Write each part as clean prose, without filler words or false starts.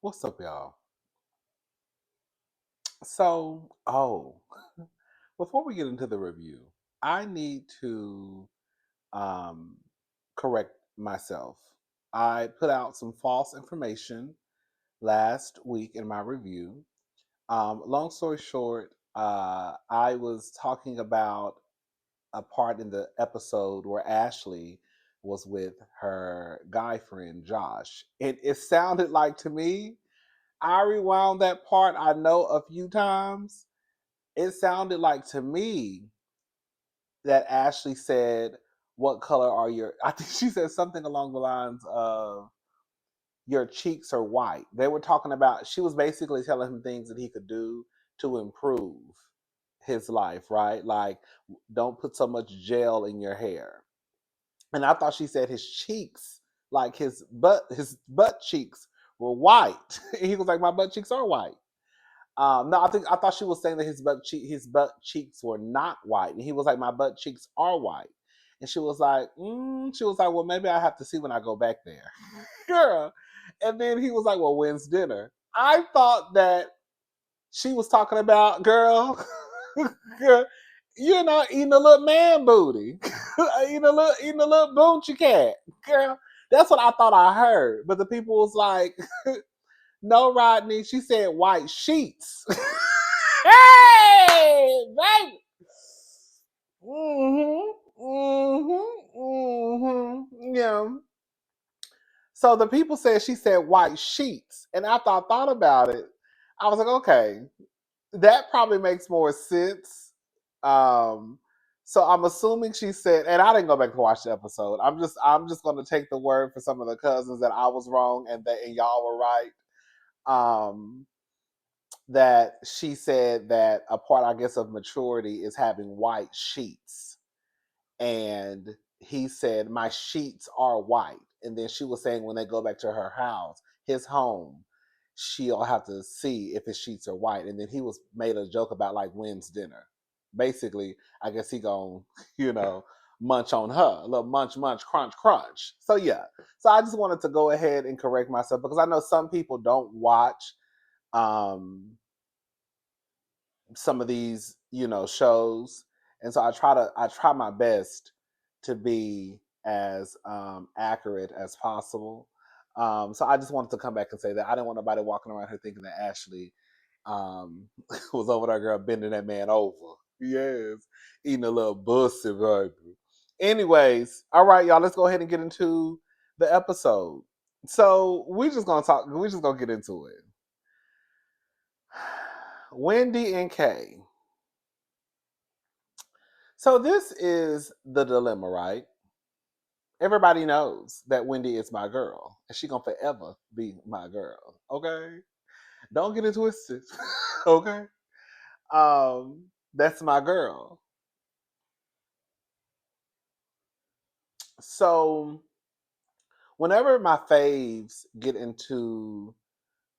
What's up, y'all? So, before we get into the review, I need to um, correct myself. I put out some false information last week in my review. Long story short, I was talking about a part in the episode where Ashley was with her guy friend Josh. And it sounded like to me, I rewound that part I know a few times. It sounded like to me that Ashley said, "What color are your?" I think she said something along the lines of, "Your cheeks are white." They were talking about. She was basically telling him things that he could do to improve his life, right? Like, don't put so much gel in your hair. And I thought she said his cheeks, like his butt cheeks were white. He was like, "My butt cheeks are white." No, I thought she was saying that his butt cheeks were not white, and he was like, "My butt cheeks are white," and she was like, "Well, maybe I have to see when I go back there, girl." And then he was like, "Well, when's dinner?" I thought that she was talking about girl, girl, eating a little man booty, eating a little boontry cat, girl. That's what I thought I heard, but the people was like, "No, Rodney." She said white sheets. Hey, baby. Yeah. So the people said she said white sheets, and after I thought about it, I was like, okay, that probably makes more sense. Um, so I'm assuming she said, and I didn't go back to watch the episode. I'm just going to take the word for some of the cousins that I was wrong and y'all were right. Um, that she said that a part, I guess, of maturity is having white sheets. And he said, "My sheets are white." And then she was saying when they go back to her house, his home, she'll have to see if his sheets are white. And then he was made a joke about like when's dinner. Basically, I guess he gonna, you know, munch on her, a little munch, munch, crunch, crunch. So yeah. So I just wanted to go ahead and correct myself because I know some people don't watch um some of these shows, and so I try my best to be as accurate as possible. So I just wanted to come back and say that I didn't want nobody walking around here thinking that Ashley um was over there, girl, bending that man over. Yes, eating a little bussy, baby. Anyways, all right, y'all, let's go ahead and get into the episode. So we're just gonna get into it. Wendy and Kay. So this is the dilemma, right? Everybody knows that Wendy is my girl, and she gonna forever be my girl. Okay, don't get it twisted. Okay, that's my girl. So whenever my faves get into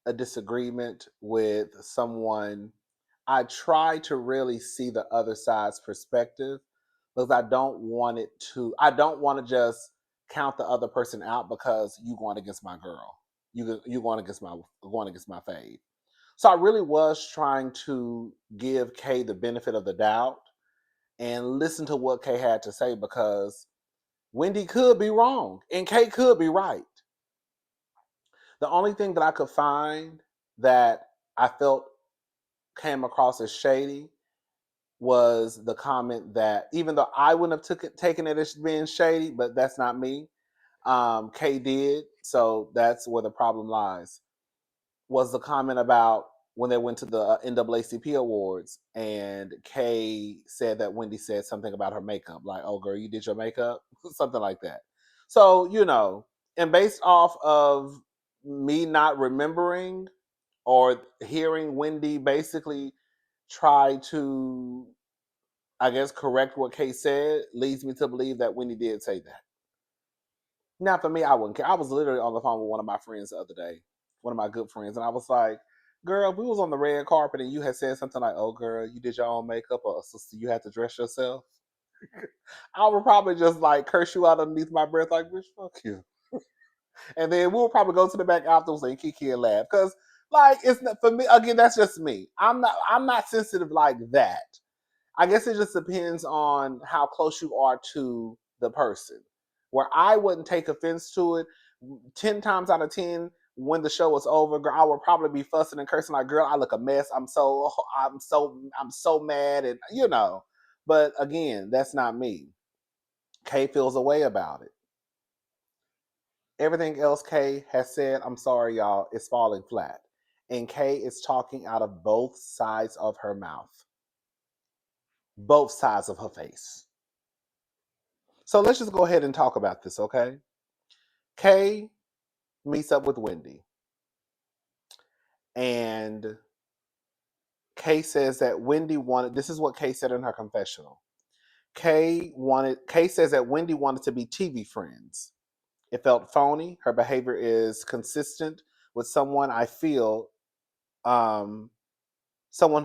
a disagreement with someone, I try to really see the other side's perspective because I don't want to just count the other person out because you going against my girl. You going against my fave. So I really was trying to give Kay the benefit of the doubt and listen to what Kay had to say because Wendy could be wrong and Kay could be right. The only thing that I could find that I felt came across as shady was the comment that even though I wouldn't have taken it as being shady, but that's not me. Kay did, so that's where the problem lies. Was the comment about when they went to the NAACP awards and Kay said that Wendy said something about her makeup, like, "Oh, girl, you did your makeup," something like that. So and based off of me not remembering or hearing Wendy basically try to, I guess, correct what Kay said, leads me to believe that Wendy did say that. Now, for me, I wouldn't care. I was literally on the phone with one of my friends the other day, one of my good friends, and I was like, "Girl, if we was on the red carpet and you had said something like, 'Oh, girl, you did your own makeup,' or 'Sister, you had to dress yourself,' I would probably just like curse you out underneath my breath, like, 'Bitch, fuck you.'" And then we'll probably go to the back afterwards and kiki and laugh. Because like it's not for me, again, that's just me. I'm not sensitive like that. I guess it just depends on how close you are to the person. Where I wouldn't take offense to it, 10 times out of 10, when the show was over, girl, I would probably be fussing and cursing like, girl, I look a mess. I'm so mad, and you know. But again, that's not me. Kay feels a way about it. Everything else Kay has said, I'm sorry, y'all, is falling flat. And Kay is talking out of both sides of her mouth, both sides of her face. So let's just go ahead and talk about this, okay? Kay meets up with Wendy, and Kay says that Wendy wanted. This is what Kay said in her confessional. Kay says that Wendy wanted to be TV friends. It felt phony. Her behavior is consistent with someone I feel, someone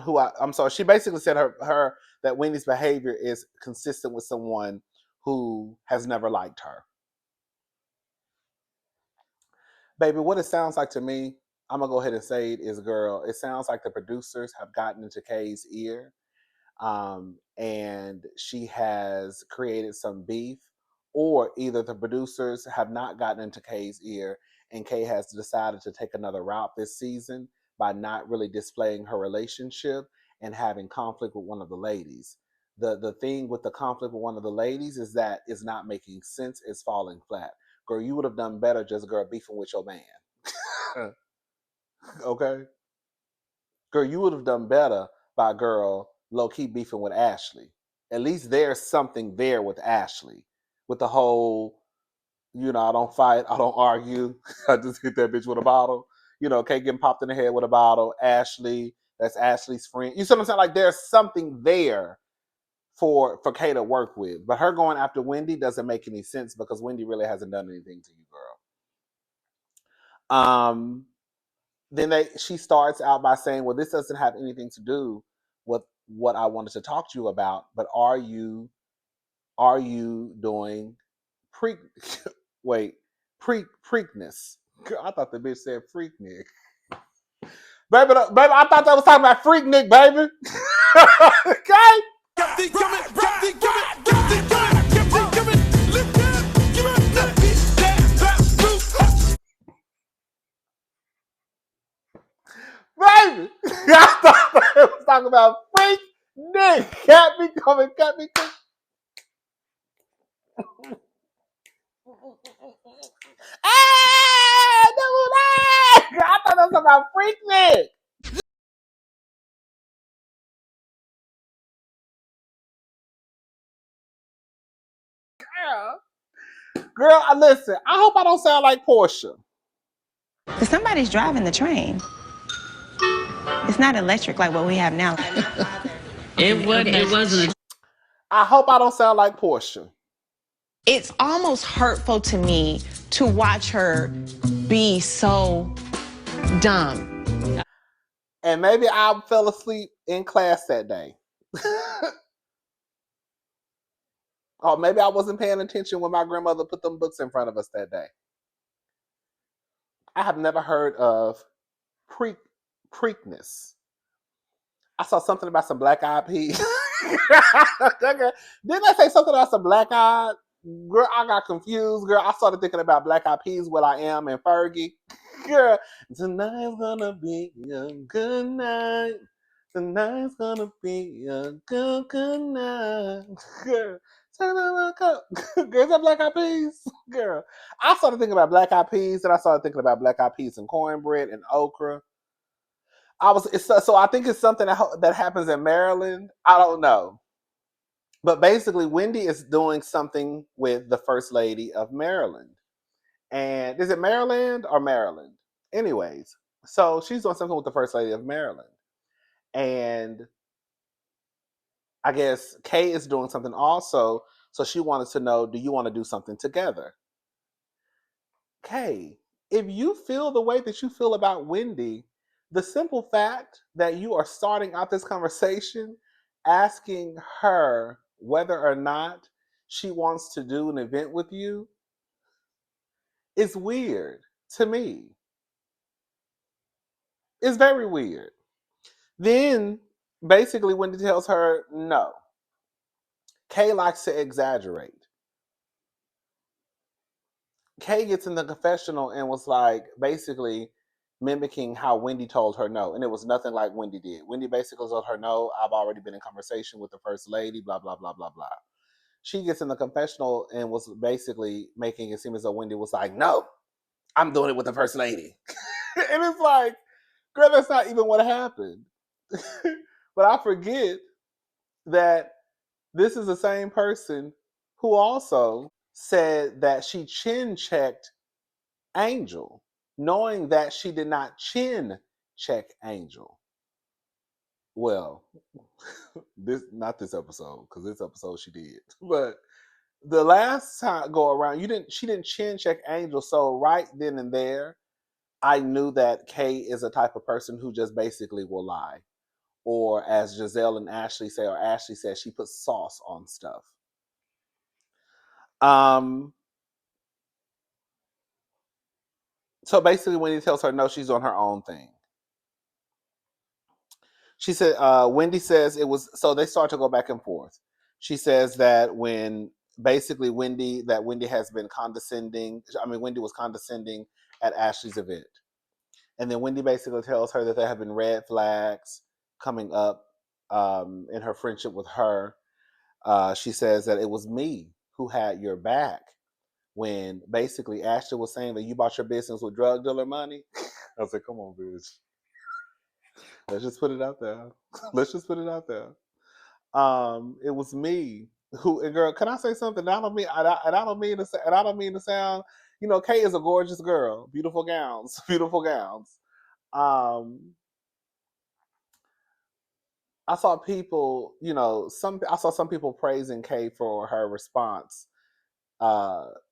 who I'm sorry. She basically said her that Wendy's behavior is consistent with someone who has never liked her. Baby, what it sounds like to me, I'm gonna go ahead and say it is, girl. It sounds like the producers have gotten into Kay's ear, and she has created some beef, or either the producers have not gotten into Kay's ear, and Kay has decided to take another route this season by not really displaying her relationship and having conflict with one of the ladies. The thing with the conflict with one of the ladies is that it's not making sense. It's falling flat. Girl, you would have done better just girl beefing with your man. Okay? Girl, you would have done better by girl low key beefing with Ashley. At least there's something there with Ashley. With the whole, I don't fight, I don't argue. I just hit that bitch with a bottle. Kay getting popped in the head with a bottle. Ashley, that's Ashley's friend. You see what I'm saying? Like there's something there for Kay to work with. But her going after Wendy doesn't make any sense because Wendy really hasn't done anything to you, girl. Then she starts out by saying, well, this doesn't have anything to do with what I wanted to talk to you about, but are you doing pre wait preakness? I thought the bitch said freaknik. Baby, I thought that was talking about freaknik, baby. Okay. Baby, I thought it was talking about freak Nick. Cat me coming, cat me coming. Ah, I thought that was about freak Nick. Girl, listen, I hope I don't sound like Portia. Somebody's driving the train. It's not electric like what we have now. It wasn't. I hope I don't sound like Portia. It's almost hurtful to me to watch her be so dumb. And maybe I fell asleep in class that day. Or maybe I wasn't paying attention when my grandmother put them books in front of us that day. I have never heard of Preakness. I saw something about some black eyed peas. Didn't I say something about some black eyed? Girl, I got confused. Girl, I started thinking about black eyed peas, Will I Am, and Fergie. Girl, tonight's gonna be a good night. Tonight's gonna be a good night. Girl, turn on the cup. Girl, is that black eyed peas? Girl, I started thinking about black eyed peas, and I started thinking about black eyed peas and cornbread and okra. So I think it's something that happens in Maryland. I don't know, but basically, Wendy is doing something with the First Lady of Maryland, and is it Maryland or Maryland? Anyways, so she's doing something with the First Lady of Maryland, and I guess Kay is doing something also. So she wanted to know, do you want to do something together? Kay, if you feel the way that you feel about Wendy, the simple fact that you are starting out this conversation asking her whether or not she wants to do an event with you It's weird to me. It's very weird. Then basically Wendy tells her no. Kay likes to exaggerate. Kay gets in the confessional and was like basically mimicking how Wendy told her no. And it was nothing like Wendy did. Wendy basically told her no, I've already been in conversation with the first lady, blah, blah, blah, blah, blah. She gets in the confessional and was basically making it seem as though Wendy was like, no, I'm doing it with the first lady. And it's like, girl, that's not even what happened. But I forget that this is the same person who also said that she chin checked Angel, knowing that she did not chin check Angel. Well, this not this episode, because this episode she did. But the last time go around, she didn't chin check Angel. So right then and there, I knew that Kay is a type of person who just basically will lie. Or as Giselle and Ashley say, or Ashley says, she puts sauce on stuff. Um, so basically when he tells her no, she's on her own thing. She said, Wendy says it was, so they start to go back and forth. She says that when basically Wendy has been condescending, Wendy was condescending at Ashley's event. And then Wendy basically tells her that there have been red flags coming up in her friendship with her. She says that it was me who had your back when basically Ashley was saying that you bought your business with drug dealer money. I was like, come on, bitch. Let's just put it out there. Let's just put it out there. It was me who. And girl, can I say something? I don't mean. I don't mean to say. And I don't mean to sound. You know, Kay is a gorgeous girl. Beautiful gowns. Beautiful gowns. Um, I saw people. You know, I saw some people praising Kay for her response.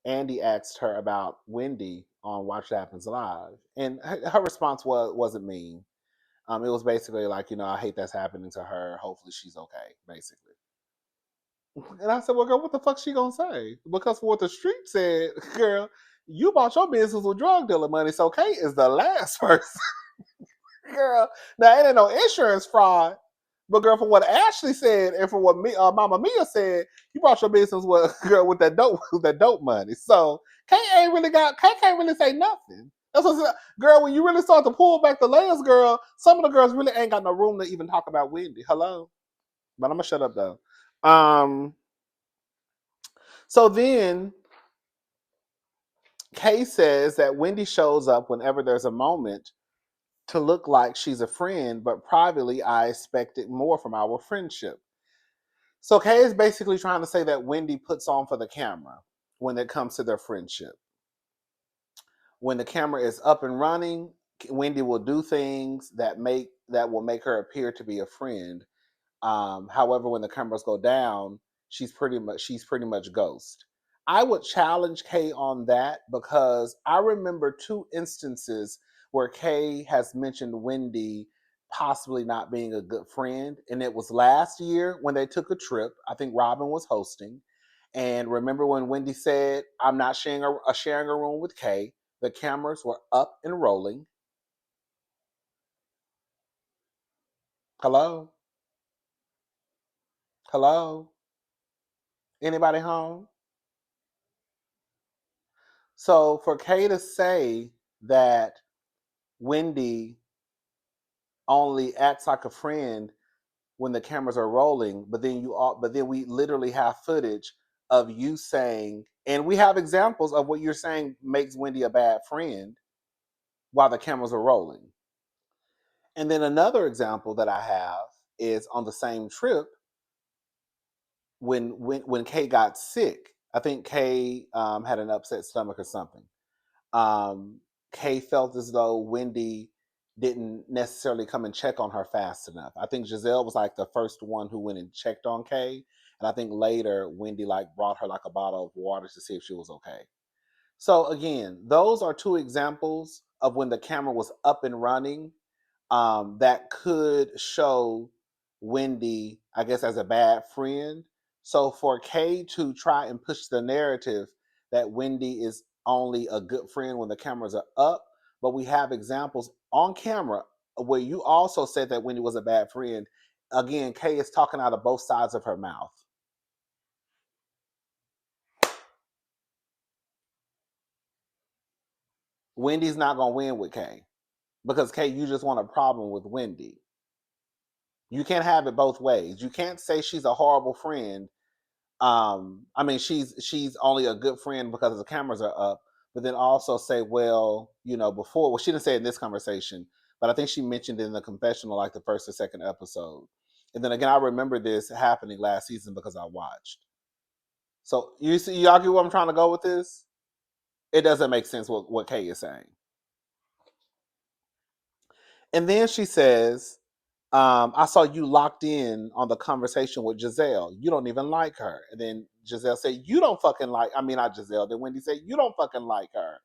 Andy asked her about Wendy on Watch What Happens Live, and her response wasn't mean. It was basically like, I hate that's happening to her. Hopefully she's okay, basically. And I said, well, girl, what the fuck she gonna say? Because for what the street said, girl, you bought your business with drug dealer money, so Kate is the last person. Girl, now it ain't no insurance fraud. But girl, from what Ashley said and from what Mama Mia said, you brought your business with girl with that dope with that dope money. So Kate can't really say nothing. That's what girl, when you really start to pull back the layers, girl, some of the girls really ain't got no room to even talk about Wendy. Hello? But I'm gonna shut up though. So then Kay says that Wendy shows up whenever there's a moment to look like she's a friend, but privately I expected more from our friendship. So Kay is basically trying to say that Wendy puts on for the camera when it comes to their friendship. When the camera is up and running, Wendy will do things that will make her appear to be a friend. However, when the cameras go down, she's pretty much ghost. I would challenge Kay on that because I remember two instances where Kay has mentioned Wendy possibly not being a good friend, and it was last year when they took a trip. I think Robin was hosting, and remember when Wendy said, "I'm not sharing a room with Kay." The cameras were up and rolling. Hello, hello, anybody home? So for Kay to say that Wendy only acts like a friend when the cameras are rolling, but then we literally have footage of you saying, and we have examples of what you're saying makes Wendy a bad friend while the cameras are rolling. And then another example that I have is on the same trip when Kay got sick. I think Kay had an upset stomach or something. um, Kay felt as though Wendy didn't necessarily come and check on her fast enough. I think Giselle was like the first one who went and checked on Kay, and I think later Wendy like brought her like a bottle of water to see if she was okay. So again, those are two examples of when the camera was up and running, that could show Wendy, I guess, as a bad friend. So for Kay to try and push the narrative that Wendy is only a good friend when the cameras are up, but we have examples on camera where you also said that Wendy was a bad friend. Again, Kay is talking out of both sides of her mouth. Wendy's not going to win with Kay because Kay, you just want a problem with Wendy. You can't have it both ways. You can't say she's a horrible friend. I mean, she's only a good friend because the cameras are up, but then also say, well, before, well, she didn't say it in this conversation, but I think she mentioned it in the confessional, like the first or second episode. And then again, I remember this happening last season because I watched. So you see, y'all get where I'm trying to go with this? It doesn't make sense what Kay is saying. And then she says, I saw you locked in on the conversation with Giselle. You don't even like her. And then Giselle said, you don't fucking like, I mean, not Giselle. Then Wendy said, you don't fucking like her.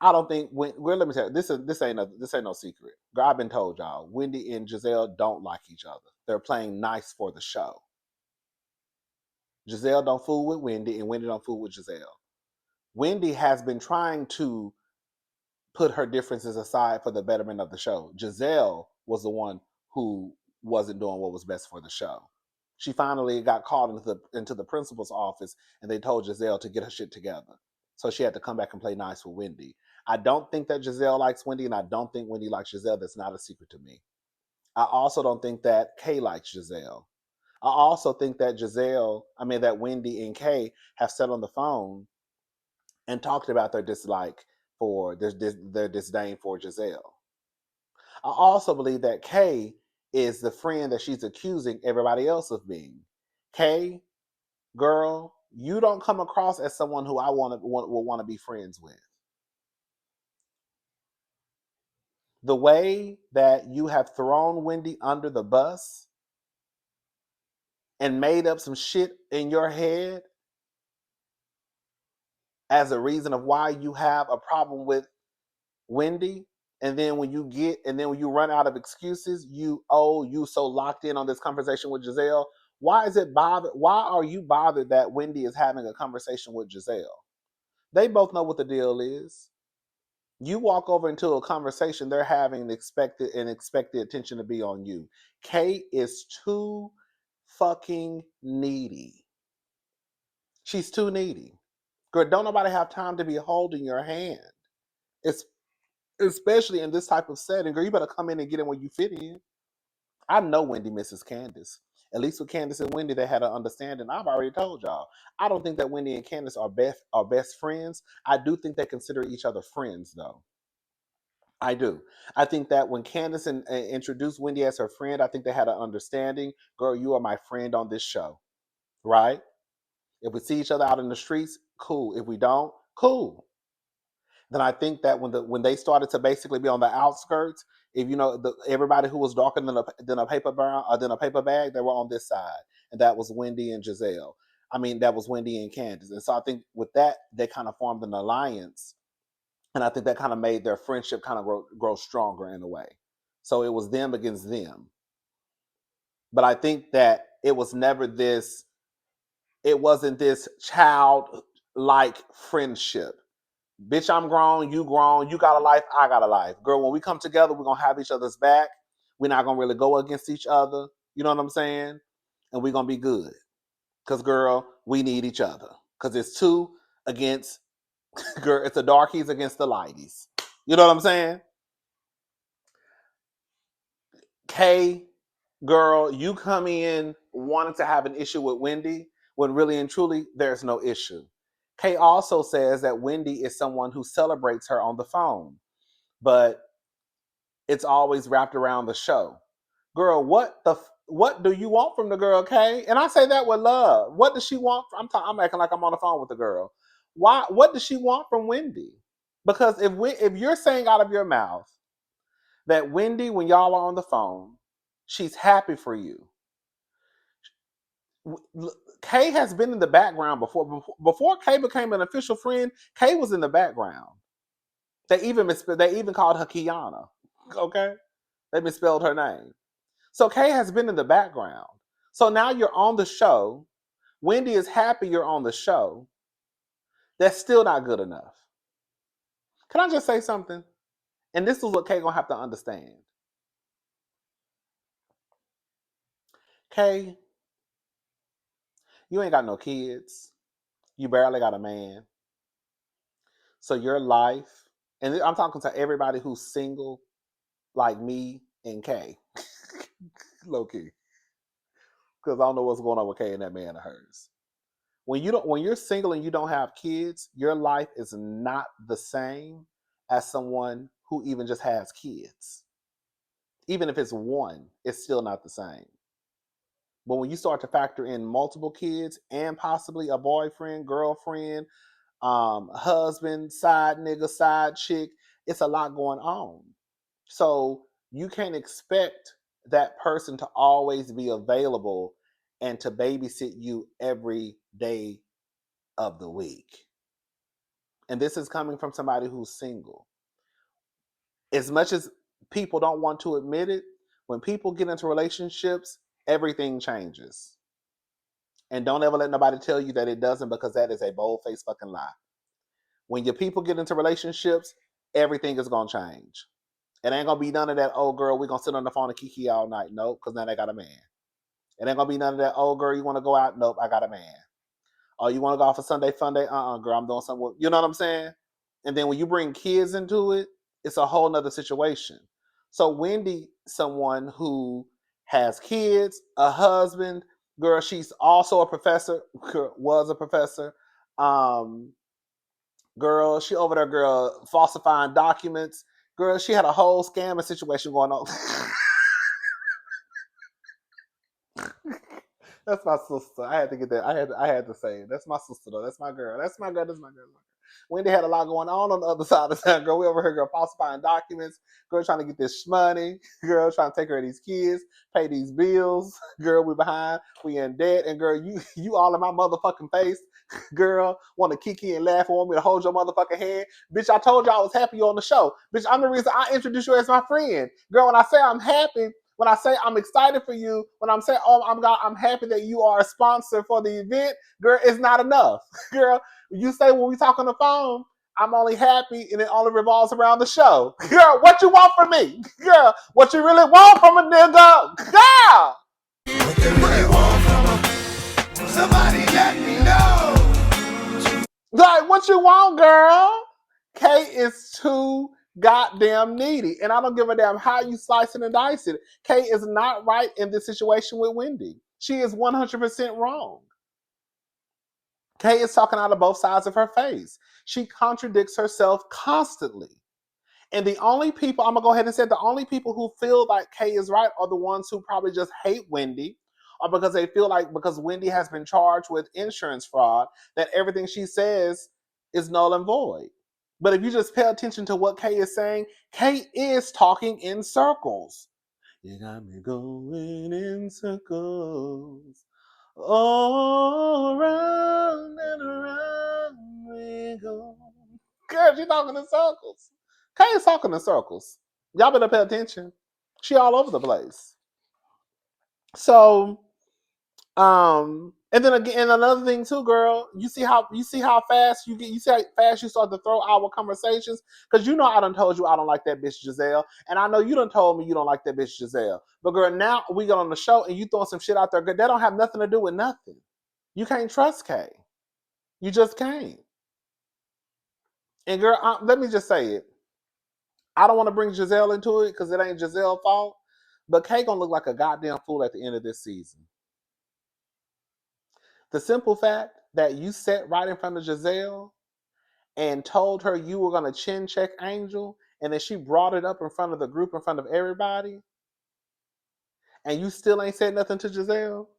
I don't think, well, let me tell you, this ain't no secret. Girl, I've been told y'all, Wendy and Giselle don't like each other. They're playing nice for the show. Giselle don't fool with Wendy, and Wendy don't fool with Giselle. Wendy has been trying to put her differences aside for the betterment of the show. Giselle was the one who wasn't doing what was best for the show. She finally got called into the principal's office, and they told Giselle to get her shit together. So she had to come back and play nice with Wendy. I don't think that Giselle likes Wendy, and I don't think Wendy likes Giselle. That's not a secret to me. I also don't think that Kay likes Giselle. I also think that that Wendy and Kay have sat on the phone and talked about their dislike for their disdain for Giselle. I also believe that Kay is the friend that she's accusing everybody else of being. Kay, girl, you don't come across as someone who I will want to be friends with. The way that you have thrown Wendy under the bus and made up some shit in your head as a reason of why you have a problem with Wendy, and then when you run out of excuses, you so locked in on this conversation with Giselle. Why are you bothered that Wendy is having a conversation with Giselle? They both know what the deal is. You walk over into a conversation they're having and expect the attention to be on you. Kate is too fucking needy. She's too needy. Girl, don't nobody have time to be holding your hand. It's especially in this type of setting, girl, you better come in and get in where you fit in. I know Wendy misses Candace. At least with Candace and Wendy, they had an understanding. I've already told y'all. I don't think that Wendy and Candace are best friends. I do think they consider each other friends, though. I do. I think that when Candace introduced Wendy as her friend, I think they had an understanding. Girl, you are my friend on this show, right? If we see each other out in the streets, cool. If we don't, cool. Then I think that when they started to basically be on the outskirts, if everybody who was darker than a paper brown than a paper bag, they were on this side, and that was Wendy and Giselle. I mean, that was Wendy and Candace, and so I think with that they kind of formed an alliance, and I think that kind of made their friendship kind of grow stronger in a way. So it was them against them, but I think that it wasn't this child like friendship. Bitch, I'm grown, you got a life, I got a life. Girl, when we come together, we're gonna have each other's back. We're not gonna really go against each other. You know what I'm saying? And we're gonna be good. Cause girl, we need each other. Cause it's two against girl, it's the darkies against the lighties. You know what I'm saying? Kay, girl, you come in wanting to have an issue with Wendy when really and truly there's no issue. Kay also says that Wendy is someone who celebrates her on the phone, but it's always wrapped around the show. Girl, what do you want from the girl, Kay? And I say that with love. What does she want? I'm acting like I'm on the phone with the girl. Why? What does she want from Wendy? Because if you're saying out of your mouth that Wendy, when y'all are on the phone, she's happy for you. Kay has been in the background before Kay became an official friend. Kay was in the background. They even called her Kiana. Okay, they misspelled her name. So Kay has been in the background. So now you're on the show. Wendy is happy you're on the show. That's still not good enough. Can I just say something? And this is what Kay gonna have to understand. Kay, you ain't got no kids. You barely got a man. So your life, and I'm talking to everybody who's single, like me and Kay, low key, because I don't know what's going on with Kay and that man of hers. When you're single and you don't have kids, your life is not the same as someone who even just has kids. Even if it's one, it's still not the same. But when you start to factor in multiple kids and possibly a boyfriend, girlfriend, husband, side nigga, side chick, it's a lot going on. So you can't expect that person to always be available and to babysit you every day of the week. And this is coming from somebody who's single. As much as people don't want to admit it, when people get into relationships, everything changes. And don't ever let nobody tell you that it doesn't, because that is a bold faced fucking lie. When your people get into relationships, everything is gonna change. It ain't gonna be none of that, oh girl, we gonna sit on the phone and kiki all night. Nope, because now they got a man. It ain't gonna be none of that, oh girl, you wanna go out? Nope, I got a man. Oh, you wanna go out for Sunday fun day? Girl, I'm doing something. You know what I'm saying? And then when you bring kids into it, it's a whole nother situation. So Wendy, someone who has kids, a husband, girl, she's also a professor, was a professor. Um, Girl, she over there, girl, falsifying documents. Girl, she had a whole scamming situation going on. That's my sister. I had to get that. I had to say it. That's my sister though. That's my girl. That's my girl. That's my girl. Wendy had a lot going on the other side of town. Girl, we over here, girl, falsifying documents. Girl, trying to get this money. Girl, trying to take care of these kids, pay these bills. Girl, we behind. We in debt. And girl, you all in my motherfucking face. Girl, want to kiki and laugh and want me to hold your motherfucking hand. Bitch, I told you I was happy on the show. Bitch, I'm the reason I introduced you as my friend. Girl, when I say I'm happy, when I say I'm excited for you, when I'm saying, oh, I'm happy that you are a sponsor for the event, girl, it's not enough. Girl, you say when we talk on the phone, I'm only happy and it only revolves around the show. Girl, what you want from me? Girl, what you really want from a nigga? Girl! What they really want from a, somebody let me know. Like, what you want, girl? Kay is too goddamn needy. And I don't give a damn how you slice it and dice it. Kay is not right in this situation with Wendy. She is 100% wrong. Kay is talking out of both sides of her face. She contradicts herself constantly. And the only people, I'm going to go ahead and say, the only people who feel like Kay is right are the ones who probably just hate Wendy, or because they feel like because Wendy has been charged with insurance fraud, that everything she says is null and void. But if you just pay attention to what Kay is saying, Kay is talking in circles. You got me going in circles. All around and around we go. Girl, she talking in circles. Kay is talking in circles. Y'all better pay attention. She all over the place. So, and then again, and another thing too, girl. You see how fast you get. You see how fast you start to throw our conversations, because you know I done told you I don't like that bitch Giselle, and I know you done told me you don't like that bitch Giselle. But girl, now we get on the show and you throwing some shit out there. Girl, that don't have nothing to do with nothing. You can't trust Kay. You just can't. And girl, let me just say it. I don't want to bring Giselle into it because it ain't Giselle's fault. But Kay gonna look like a goddamn fool at the end of this season. The simple fact that you sat right in front of Giselle and told her you were gonna chin check Angel, and then she brought it up in front of the group, in front of everybody, and you still ain't said nothing to Giselle.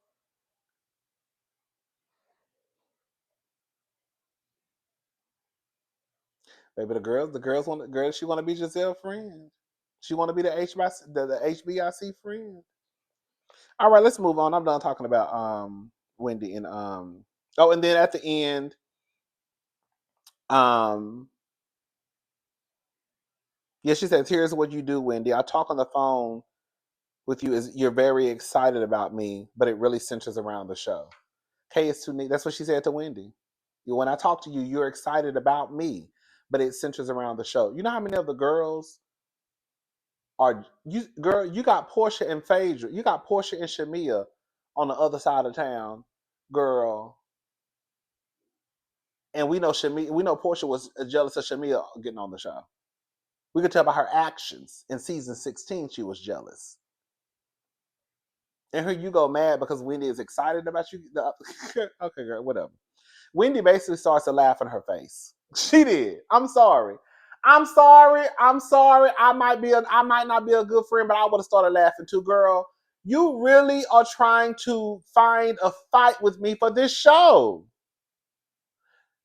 Baby, the girls, she want to be Giselle's friend. She want to be the HBIC friend. All right, let's move on. I'm done talking about Wendy and oh, and then at the end, um yeah, she says, here's what you do, Wendy. I talk on the phone with you is you're very excited about me, but it really centers around the show. Kay is too neat. That's what she said to Wendy. When I talk to you, you're excited about me, but it centers around the show. You know how many of the girls are you girl, you got Portia and Phaedra. You got Portia and Shamia on the other side of town, girl. And we know Portia was jealous of Shamia getting on the show. We could tell by her actions. In season 16, she was jealous. And here you go mad because Wendy is excited about you. Okay, girl, whatever. Wendy basically starts to laugh in her face. She did. I'm sorry. I'm sorry. I'm sorry. I might not be a good friend, but I would have started laughing too, girl. You really are trying to find a fight with me for this show.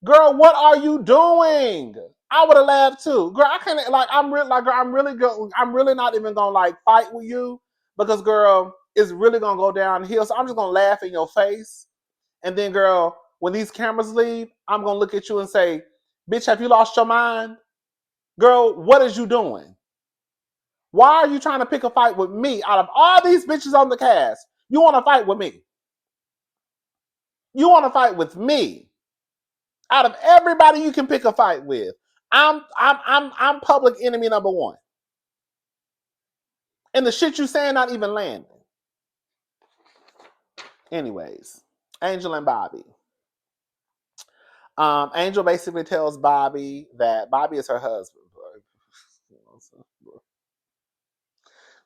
Girl, what are you doing? I would have laughed too. Girl, I can't like girl, I'm really not even gonna like fight with you because girl, it's really gonna go downhill. So I'm just gonna laugh in your face. And then, girl, when these cameras leave, I'm gonna look at you and say, "Bitch, have you lost your mind, girl? What is you doing? Why are you trying to pick a fight with me? Out of all these bitches on the cast, you want to fight with me? You want to fight with me? Out of everybody you can pick a fight with, I'm public enemy number one, and the shit you saying not even landing. Anyways, Angel and Bobby. Angel basically tells Bobby that Bobby is her husband.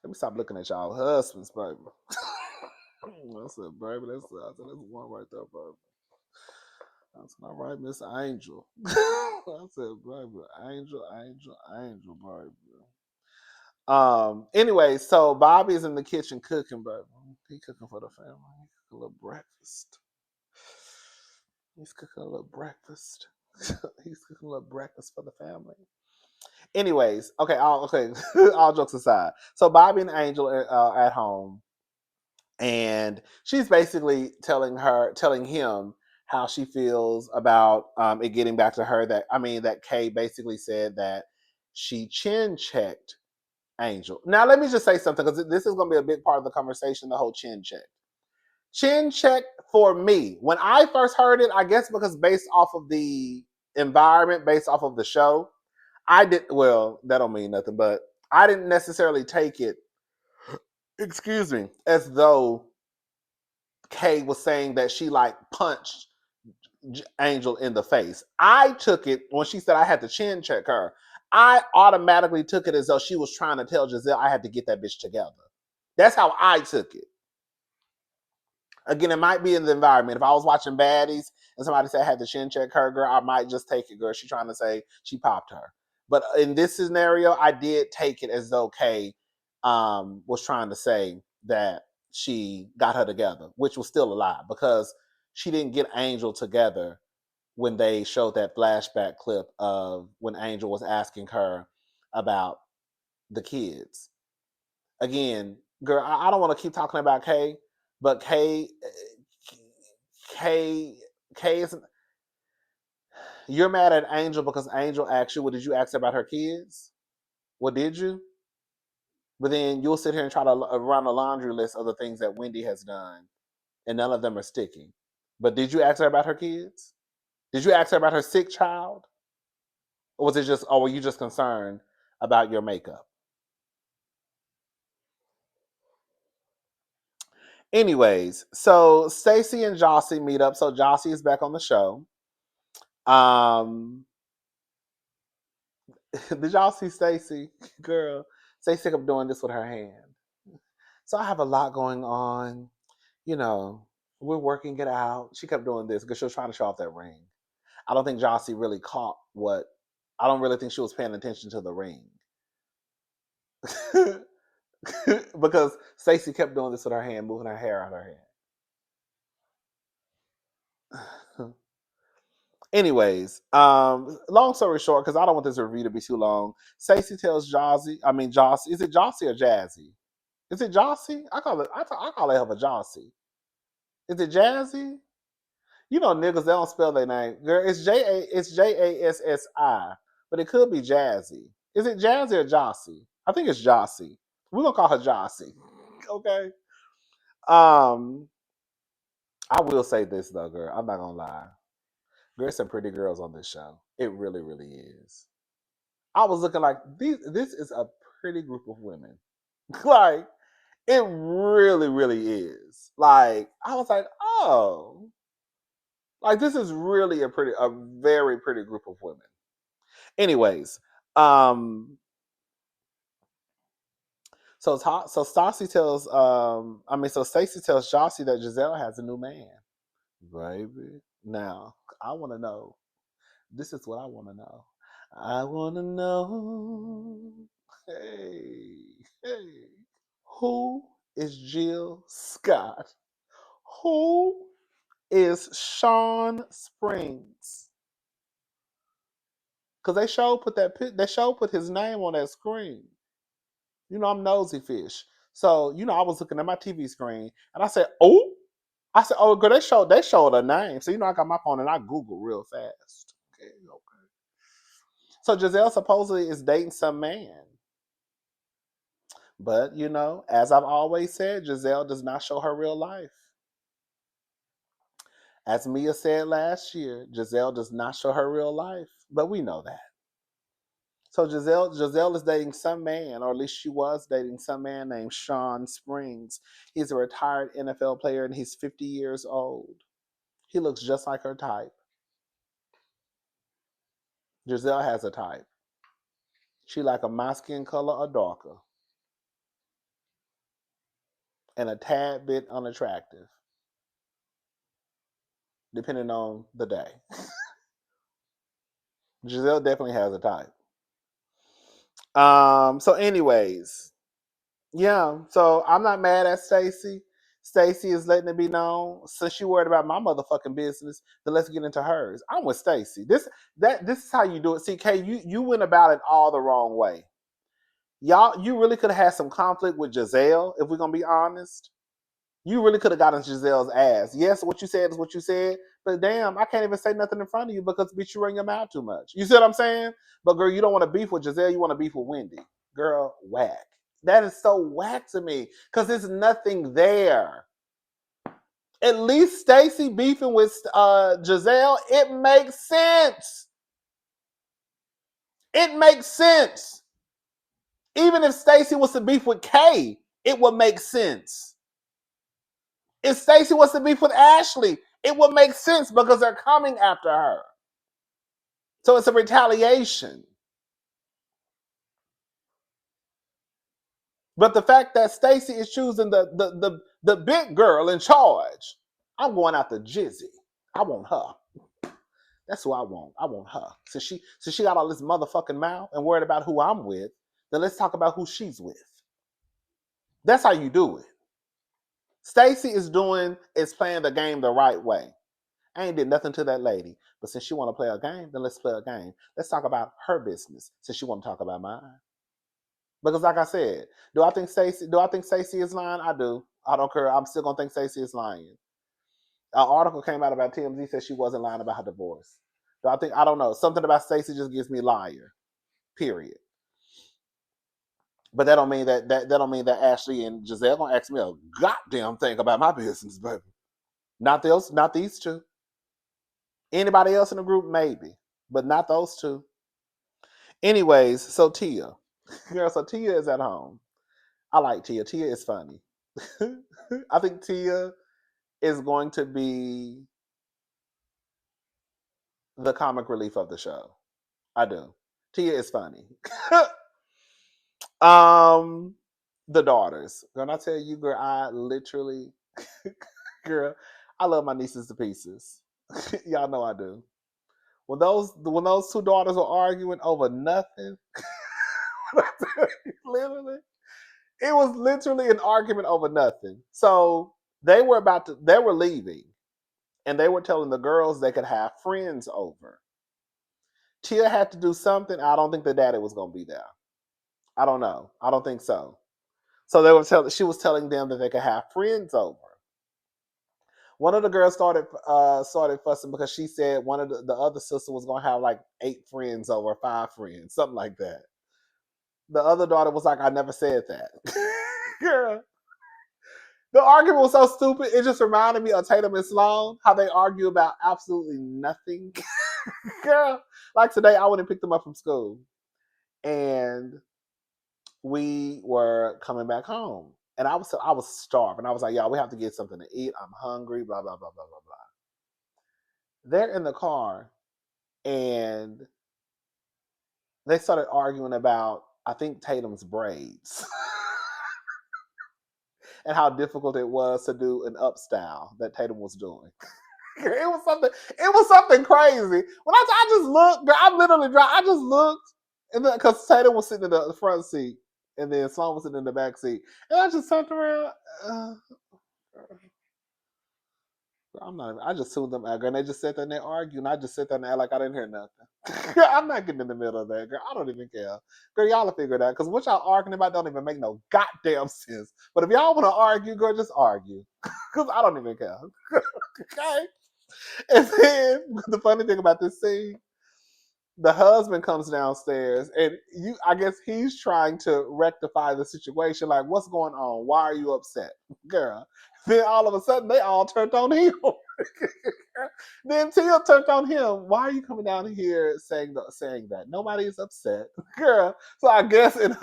Let me stop looking at y'all husbands, baby. I said, baby, that's one right there, baby. I said, all right, Miss Angel. I said, baby, Angel, baby. Anyway, so Bobby's in the kitchen cooking, baby. He cooking for the family. He cooking a little breakfast. He's cooking a little breakfast. He's cooking a little breakfast for the family. Anyways, okay, all jokes aside. So Bobby and Angel are at home, and she's basically telling him how she feels about it getting back to her. That Kay basically said that she chin checked Angel. Now, let me just say something because this is going to be a big part of the conversation. The whole chin check. Chin check for me. When I first heard it, I guess because based off of the environment, based off of the show, I did well. That don't mean nothing, but I didn't necessarily take it. Excuse me, as though Kay was saying that she like punched Angel in the face. I took it when she said I had to chin check her. I automatically took it as though she was trying to tell Giselle I had to get that bitch together. That's how I took it. Again, it might be in the environment. If I was watching Baddies and somebody said I had to chin check her, girl, I might just take it, girl. She's trying to say she popped her. But in this scenario, I did take it as though Kay was trying to say that she got her together, which was still a lie because she didn't get Angel together when they showed that flashback clip of when Angel was asking her about the kids. Again, girl, I don't want to keep talking about Kay, but Kay, Kay is. You're mad at Angel because Angel asked you, "Well, did you ask her about her kids? What did you?" But then you'll sit here and try to run a laundry list of the things that Wendy has done, and none of them are sticking. But did you ask her about her kids? Did you ask her about her sick child? Or was it just, or were you just concerned about your makeup? Anyways, so Stacy and Jossie meet up. So Jossie is back on the show. Um, did y'all see Stacy? Girl, Stacy kept doing this with her hand. So I have a lot going on. You know, we're working it out. She kept doing this because she was trying to show off that ring. I don't think Jossie really caught what. I don't really think she was paying attention to the ring. Because Stacy kept doing this with her hand, moving her hair out her hand. Anyways, long story short, because I don't want this review to be too long, Stacey tells Jossie, is it Jossie or Jazzy? Is it Jossie? I call it her Jossie. Is it Jazzy? You know niggas, they don't spell their name. Girl, it's Jassi, but it could be Jazzy. Is it Jazzy or Jossie? I think it's Jossie. We're gonna call her Jossie. Okay. Um, I will say this though, girl. I'm not gonna lie. There's some pretty girls on this show. It really, really is. I was looking like these. This is a pretty group of women. Like it really, really is. Like I was like, oh, like this is really a very pretty group of women. Anyways, um, so Stassi tells, so Stacey tells Jossie that Giselle has a new man, baby. Now I want to know. This is what I want to know. I want to know. Hey, hey. Who is Jill Scott? Who is Sean Springs? Because they show put his name on that screen. You know I'm nosy fish, so I was looking at my TV screen and I said, "Oh," I said, "Oh, girl, they showed a name." So I got my phone and I Googled real fast. Okay, okay. So Giselle supposedly is dating some man. But, as I've always said, Giselle does not show her real life. As Mia said last year, Giselle does not show her real life. But we know that. So Giselle is dating some man, or at least she was dating some man named Sean Springs. He's a retired NFL player and he's 50 years old. He looks just like her type. Giselle has a type. She like a my skin color or darker. And a tad bit unattractive, depending on the day. Giselle definitely has a type. So anyways, yeah. So I'm not mad at Stacy. Stacy is letting it be known. Since she worried about my motherfucking business, then let's get into hers. I'm with Stacy. This is how you do it. CK, you went about it all the wrong way. Y'all, you really could have had some conflict with Giselle, if we're gonna be honest. You really could have gotten Giselle's ass. Yes, what you said is what you said, but damn, I can't even say nothing in front of you because bitch, you run your mouth too much. You see what I'm saying? But girl, you don't want to beef with Giselle, you want to beef with Wendy. Girl, whack. That is so whack to me because there's nothing there. At least Stacy beefing with Giselle, it makes sense. It makes sense. Even if Stacy was to beef with Kay, it would make sense. If Stacy was to beef with Ashley, it would make sense because they're coming after her. So it's a retaliation. But the fact that Stacy is choosing the big girl in charge, I'm going after Jizzy. I want her. That's who I want. I want her. Since she got all this motherfucking mouth and worried about who I'm with, then let's talk about who she's with. That's how you do it. Stacy is playing the game the right way. I ain't did nothing to that lady. But since she want to play a game, then let's play a game. Let's talk about her business since she want to talk about mine. Because like I said, do I think Stacey is lying? I do. I don't care. I'm still gonna think Stacey is lying. An article came out about TMZ said she wasn't lying about her divorce. I don't know. Something about Stacey just gives me liar. Period. But that don't mean that Ashley and Giselle gonna ask me a goddamn thing about my business, baby. Not these two. Anybody else in the group, maybe. But not those two. Anyways, so Tia. Girl, so Tia is at home. I like Tia. Tia is funny. I think Tia is going to be the comic relief of the show. I do. Tia is funny. um, the daughters. When I tell you, girl, I literally, girl, I love my nieces to pieces. Y'all know I do. When those two daughters were arguing over nothing, literally, it was literally an argument over nothing. So they were leaving, and they were telling the girls they could have friends over. Tia had to do something. I don't think the daddy was going to be there. I don't know. I don't think so. So she was telling them that they could have friends over. One of the girls started fussing because she said one of the other sister was going to have like 8 friends over, 5 friends, something like that. The other daughter was like, "I never said that." Girl, The argument was so stupid. It just reminded me of Tatum and Sloan, how they argue about absolutely nothing. Girl, like today, I went and picked them up from school, and we were coming back home, and I was starving. I was like, "Y'all, we have to get something to eat. I'm hungry." Blah blah blah blah blah blah. They're in the car, and they started arguing about, I think, Tatum's braids and how difficult it was to do an up style that Tatum was doing. It was something. It was something crazy. When I just looked, girl, I literally dropped. I just looked, and then because Tatum was sitting in the front seat, and then Sloan was sitting in the back seat, and I just turned around. Uh, I'm not. I just tuned them out, girl, and they just sat there and they argued, and I just sit there and act like I didn't hear nothing. Girl, I'm not getting in the middle of that, girl. I don't even care. Girl, y'all will figure it out, because what y'all arguing about don't even make no goddamn sense. But if y'all want to argue, girl, just argue, because I don't even care. Okay. And then the funny thing about this scene, the husband comes downstairs, and I guess he's trying to rectify the situation. Like, what's going on? Why are you upset, girl? Then all of a sudden, they all turned on him. Then Tia turned on him. Why are you coming down here saying that? Nobody is upset, girl. So I guess in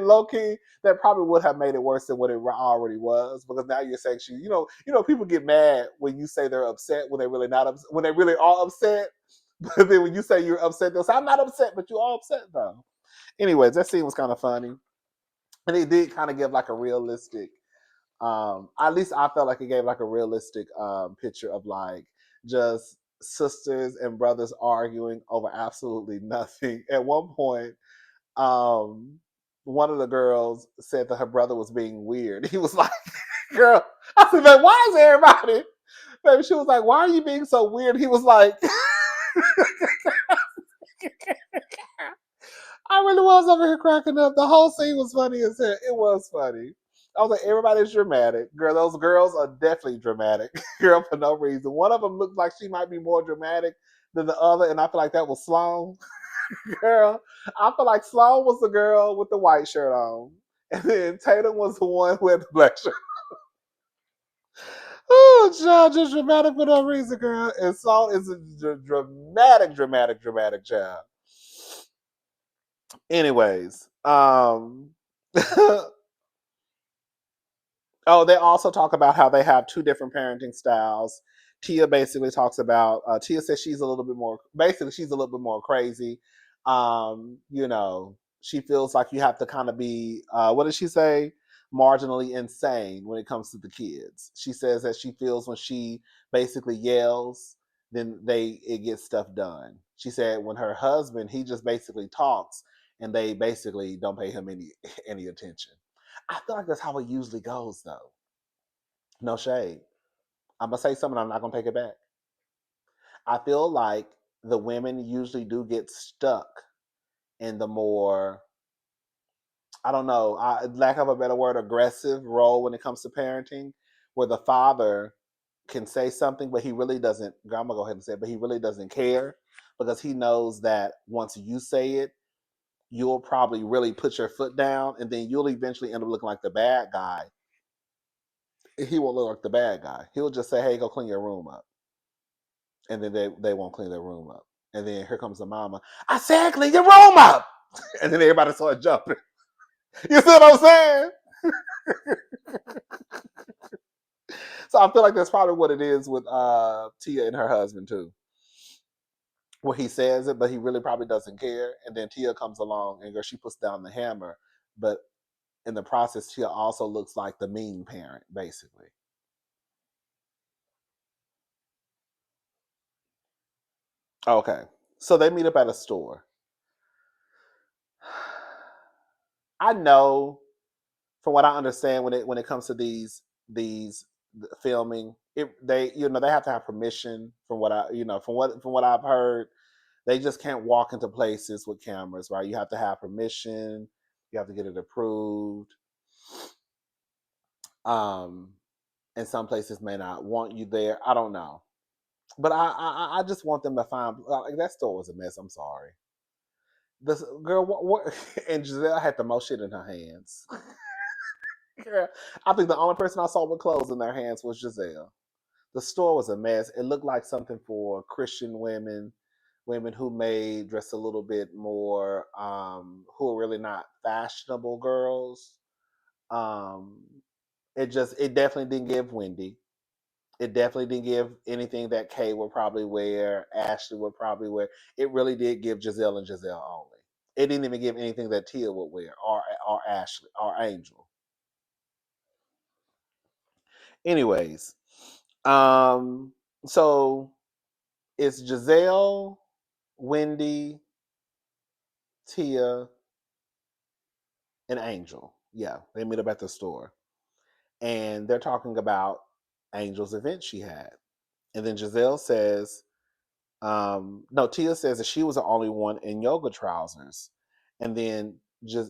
low key, that probably would have made it worse than what it already was, because now you're saying people get mad when you say they're upset when they're really not upset, when they really are upset. But then when you say you're upset, they'll say, "I'm not upset, but you are upset though." Anyways, that scene was kind of funny, and it did kind of give like a realistic. At least I felt like it gave like a realistic picture of like just sisters and brothers arguing over absolutely nothing. At one point, um, one of the girls said that her brother was being weird. He was like, "Girl," I said, "Man, why is everybody?" Baby, she was like, "Why are you being so weird?" He was like, I really was over here cracking up. The whole scene was funny as hell. It was funny. I was like, everybody's dramatic. Girl, those girls are definitely dramatic. Girl, for no reason. One of them looked like she might be more dramatic than the other, and I feel like that was Sloan. Girl, I feel like Sloan was the girl with the white shirt on. And then Tatum was the one who had the black shirt. Oh, child, just dramatic for no reason, girl. And Sloan is a dramatic child. Anyways, oh, they also talk about how they have two different parenting styles. Tia basically talks about. Tia says she's a little bit more. Basically, she's a little bit more crazy. She feels like you have to kind of be. What did she say? Marginally insane when it comes to the kids. She says that she feels when she basically yells, then it gets stuff done. She said when her husband, he just basically talks, and they basically don't pay him any attention. I feel like that's how it usually goes, though. No shade. I'm gonna say something. I'm not gonna take it back. I feel like the women usually do get stuck in the more, I don't know, lack of a better word, aggressive role when it comes to parenting, where the father can say something, but he really doesn't. I'm gonna go ahead and say it, but he really doesn't care, because he knows that once you say it, you'll probably really put your foot down, and then you'll eventually end up looking like the bad guy. He won't look like the bad guy. He'll just say, "Hey, go clean your room up," and then they won't clean their room up. And then here comes the mama. I said, "Clean your room up," and then everybody started jumping. You see what I'm saying? So I feel like that's probably what it is with Tia and her husband too. Where he says it, but he really probably doesn't care. And then Tia comes along and she puts down the hammer. But in the process, Tia also looks like the mean parent, basically. Okay. So they meet up at a store. I know, from what I understand, when it comes to these filming, they have to have permission. From what I from what I've heard, they just can't walk into places with cameras, right? You have to have permission. You have to get it approved. Um, and some places may not want you there. I don't know, but I just want them to find, like, that store was a mess. I'm sorry. This girl, what and Giselle had the most shit in her hands. Girl, I think the only person I saw with clothes in their hands was Giselle. The store was a mess. It looked like something for Christian women, women who may dress a little bit more, who are really not fashionable girls. Um, it definitely didn't give Wendy. It definitely didn't give anything that Kay would probably wear, Ashley would probably wear. It really did give Giselle and Giselle only. It didn't even give anything that Tia would wear, or Ashley or Angel. Anyways, um, so it's Giselle, Wendy, Tia, and Angel. Yeah, they meet up at the store, and they're talking about Angel's event she had. And then Giselle says, no, Tia says that she was the only one in yoga trousers. And then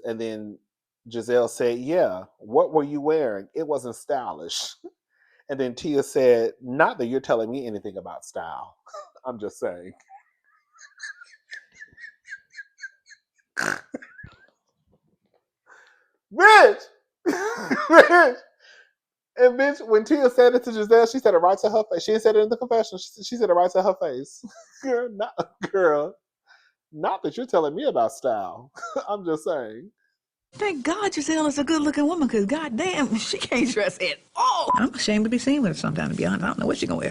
and then Giselle said, "Yeah, what were you wearing? It wasn't stylish." And then Tia said, "Not that you're telling me anything about style. I'm just saying." Bitch! Bitch! And bitch, when Tia said it to Giselle, she said it right to her face. She didn't say it in the confession. She said it right to her face. Girl, not that you're telling me about style. I'm just saying. Thank God Giselle is a good-looking woman, because goddamn, she can't dress at all. I'm ashamed to be seen with her sometime, to be honest. I don't know what she's gonna wear.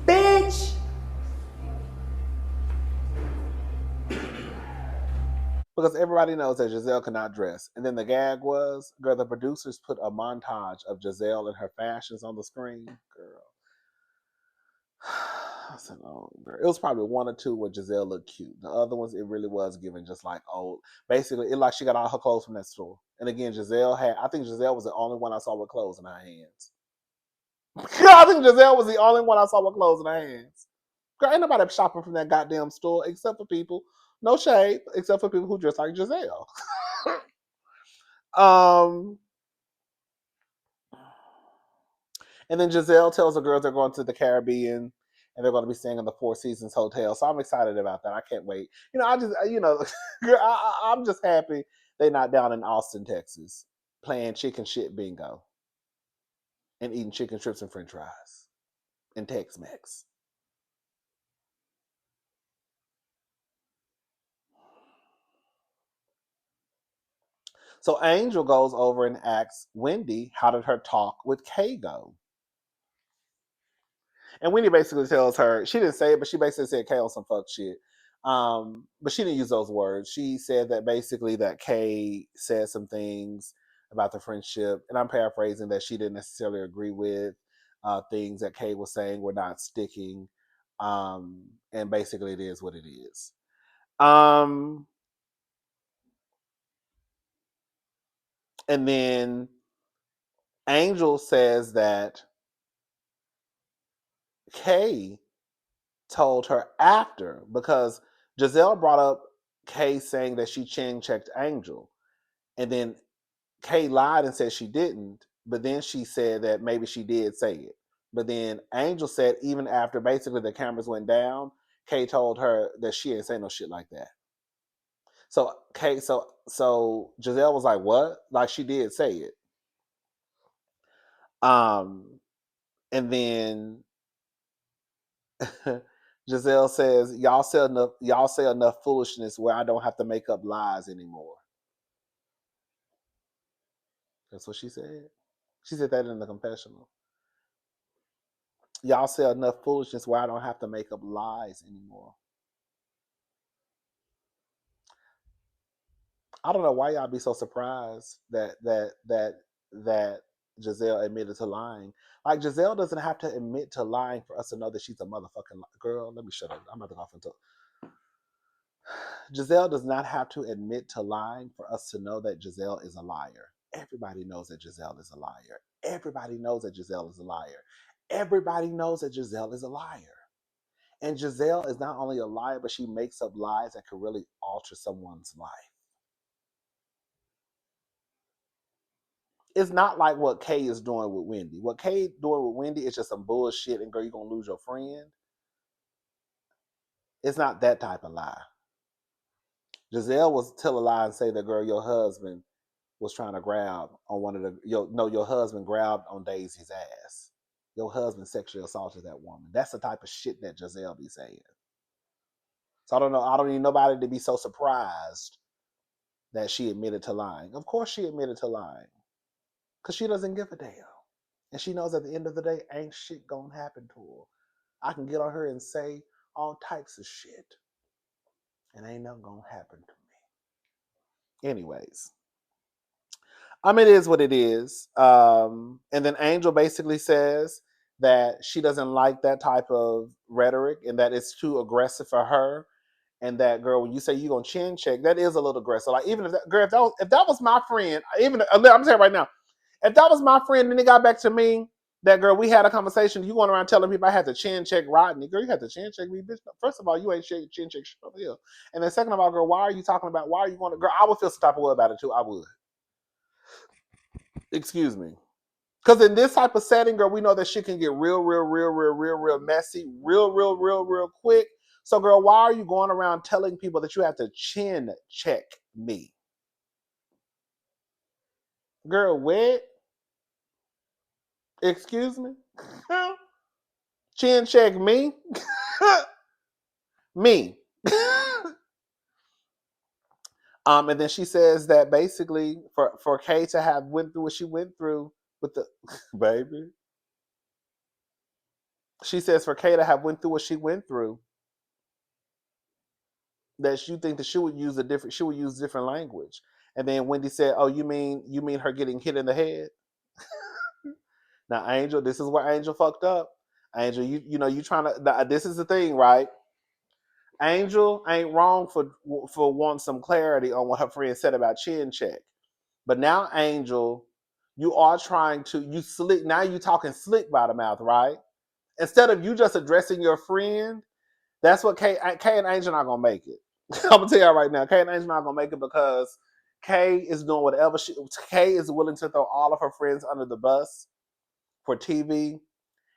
Bitch! Because everybody knows that Giselle cannot dress. And then the gag was, girl, the producers put a montage of Giselle and her fashions on the screen. Girl. I said, oh, girl. It was probably one or two where Giselle looked cute. The other ones, it really was giving just like old. Basically, it like she got all her clothes from that store. And again, I think Giselle was the only one I saw with clothes in her hands. I think Giselle was the only one I saw with clothes in her hands. Girl, ain't nobody shopping from that goddamn store except for people, no shade, except for people who dress like Giselle. um, and then Giselle tells the girls they're going to the Caribbean and they're going to be staying in the Four Seasons Hotel. So I'm excited about that. I can't wait. Girl, I'm just happy they're not down in Austin, Texas, playing chicken shit bingo and eating chicken strips and French fries and Tex-Mex. So Angel goes over and asks Wendy, how did her talk with Kay go? And Wendy basically tells her, she didn't say it, but she basically said Kay on some fuck shit. But she didn't use those words. She said that basically that Kay said some things about the friendship, and I'm paraphrasing, that she didn't necessarily agree with. Things that Kay was saying were not sticking. And basically it is what it is. And then Angel says that Kay told her after, because Giselle brought up Kay saying that she chin checked Angel. And then Kay lied and said she didn't, but then she said that maybe she did say it. But then Angel said even after basically the cameras went down, Kay told her that she didn't say no shit like that. So so Giselle was like, "What?" Like she did say it. Um, and then Giselle says, y'all say enough foolishness where I don't have to make up lies anymore." That's what she said. She said that in the confessional. Y'all say enough foolishness where I don't have to make up lies anymore. I don't know why y'all be so surprised that Giselle admitted to lying. Like Giselle doesn't have to admit to lying for us to know that she's a motherfucking girl. Let me shut up. I'm about to go off into. Giselle does not have to admit to lying for us to know that Giselle is a liar. Everybody knows that Giselle is a liar. Everybody knows that Giselle is a liar. Everybody knows that Giselle is a liar. And Giselle is not only a liar, but she makes up lies that could really alter someone's life. It's not like what Kay is doing with Wendy. What Kay doing with Wendy is just some bullshit, and girl, you're gonna lose your friend. It's not that type of lie. Giselle was tell a lie and say that girl, your husband was trying to grab on one of the your husband grabbed on Daisy's ass. Your husband sexually assaulted that woman. That's the type of shit that Giselle be saying. So I don't know. I don't need nobody to be so surprised that she admitted to lying. Of course she admitted to lying. Because she doesn't give a damn. And she knows at the end of the day, ain't shit gonna happen to her. I can get on her and say all types of shit. And ain't nothing gonna happen to me. Anyways. It is what it is. And then Angel basically says that she doesn't like that type of rhetoric and that it's too aggressive for her. And that girl, when you say you're gonna chin check, that is a little aggressive. Like even if that girl, if that was my friend, even I'm saying right now, if that was my friend, and it got back to me, that girl, we had a conversation. You going around telling people I had to chin check Rodney, girl, you had to chin check me, bitch. First of all, you ain't chin check shit over here. And then second of all, girl, why are you talking about? Why are you going to? Girl, I would feel some type of way about it too. I would. Excuse me. Because in this type of setting, girl, we know that shit can get real messy, real quick. So, girl, why are you going around telling people that you have to chin check me? Girl, what? Excuse me? Chin check me? Me. And then she says that basically for Kay to have went through what she went through with the baby. She says for Kay to have went through what she went through, that you think that she would use different language. And then Wendy said, "Oh, you mean her getting hit in the head?" Now, Angel, this is where Angel fucked up. Angel, you trying to. This is the thing, right? Angel ain't wrong for wanting some clarity on what her friend said about chin check. But now, Angel, you are trying to you slick. Now you talking slick by the mouth, right? Instead of you just addressing your friend, that's what Kay and Angel not gonna make it. I'm gonna tell you right now, Kay and Angel not gonna make it because Kay is doing whatever Kay is willing to throw all of her friends under the bus for TV,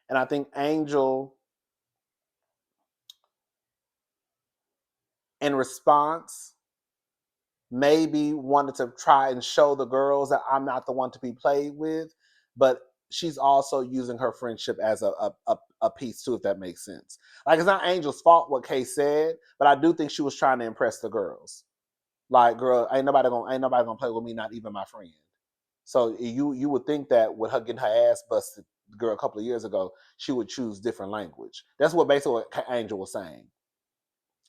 and I think Angel, in response, maybe wanted to try and show the girls that I'm not the one to be played with, but she's also using her friendship as a piece too, if that makes sense. Like it's not Angel's fault what Kay said, but I do think she was trying to impress the girls. Like, girl, ain't nobody gonna play with me, not even my friend. So you would think that with her getting her ass busted, girl, a couple of years ago, she would choose different language. That's what basically what Angel was saying.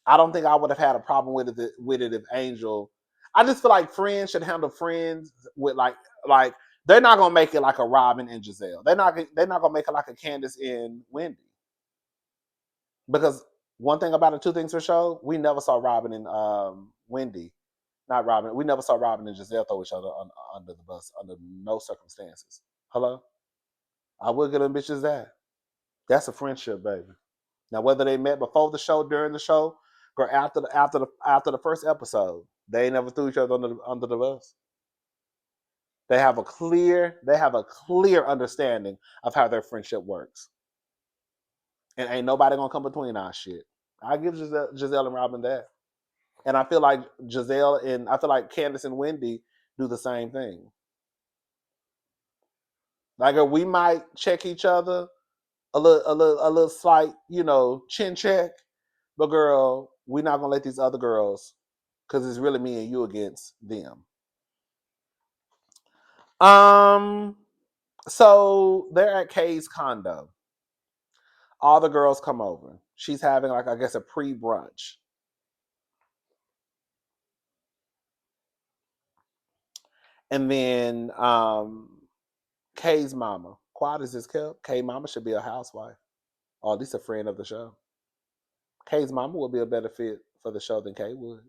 I don't think I would have had a problem with it if Angel. I just feel like friends should handle friends with like they're not gonna make it like a Robin and Giselle. They're not gonna make it like a Candace and Wendy. Because one thing about it, two things for sure, we never saw Robin and Wendy. Not Robin. We never saw Robin and Giselle throw each other under the bus under no circumstances. Hello, I would get them bitches that. That's a friendship, baby. Now, whether they met before the show, during the show, or after the first episode, they never threw each other under the bus. They have a clear understanding of how their friendship works, and ain't nobody gonna come between our shit. I give Giselle and Robin that, and I feel like Candace and Wendy do the same thing. Like we might check each other a little slight, chin check, but girl, we're not gonna let these other girls because it's really me and you against them. Um, so they're at Kay's condo. All the girls come over. She's having like I guess a pre-brunch. And then Kay's mama. Quiet as this kept. Kay mama should be a housewife. Or at least a friend of the show. Kay's mama would be a better fit for the show than Kay would.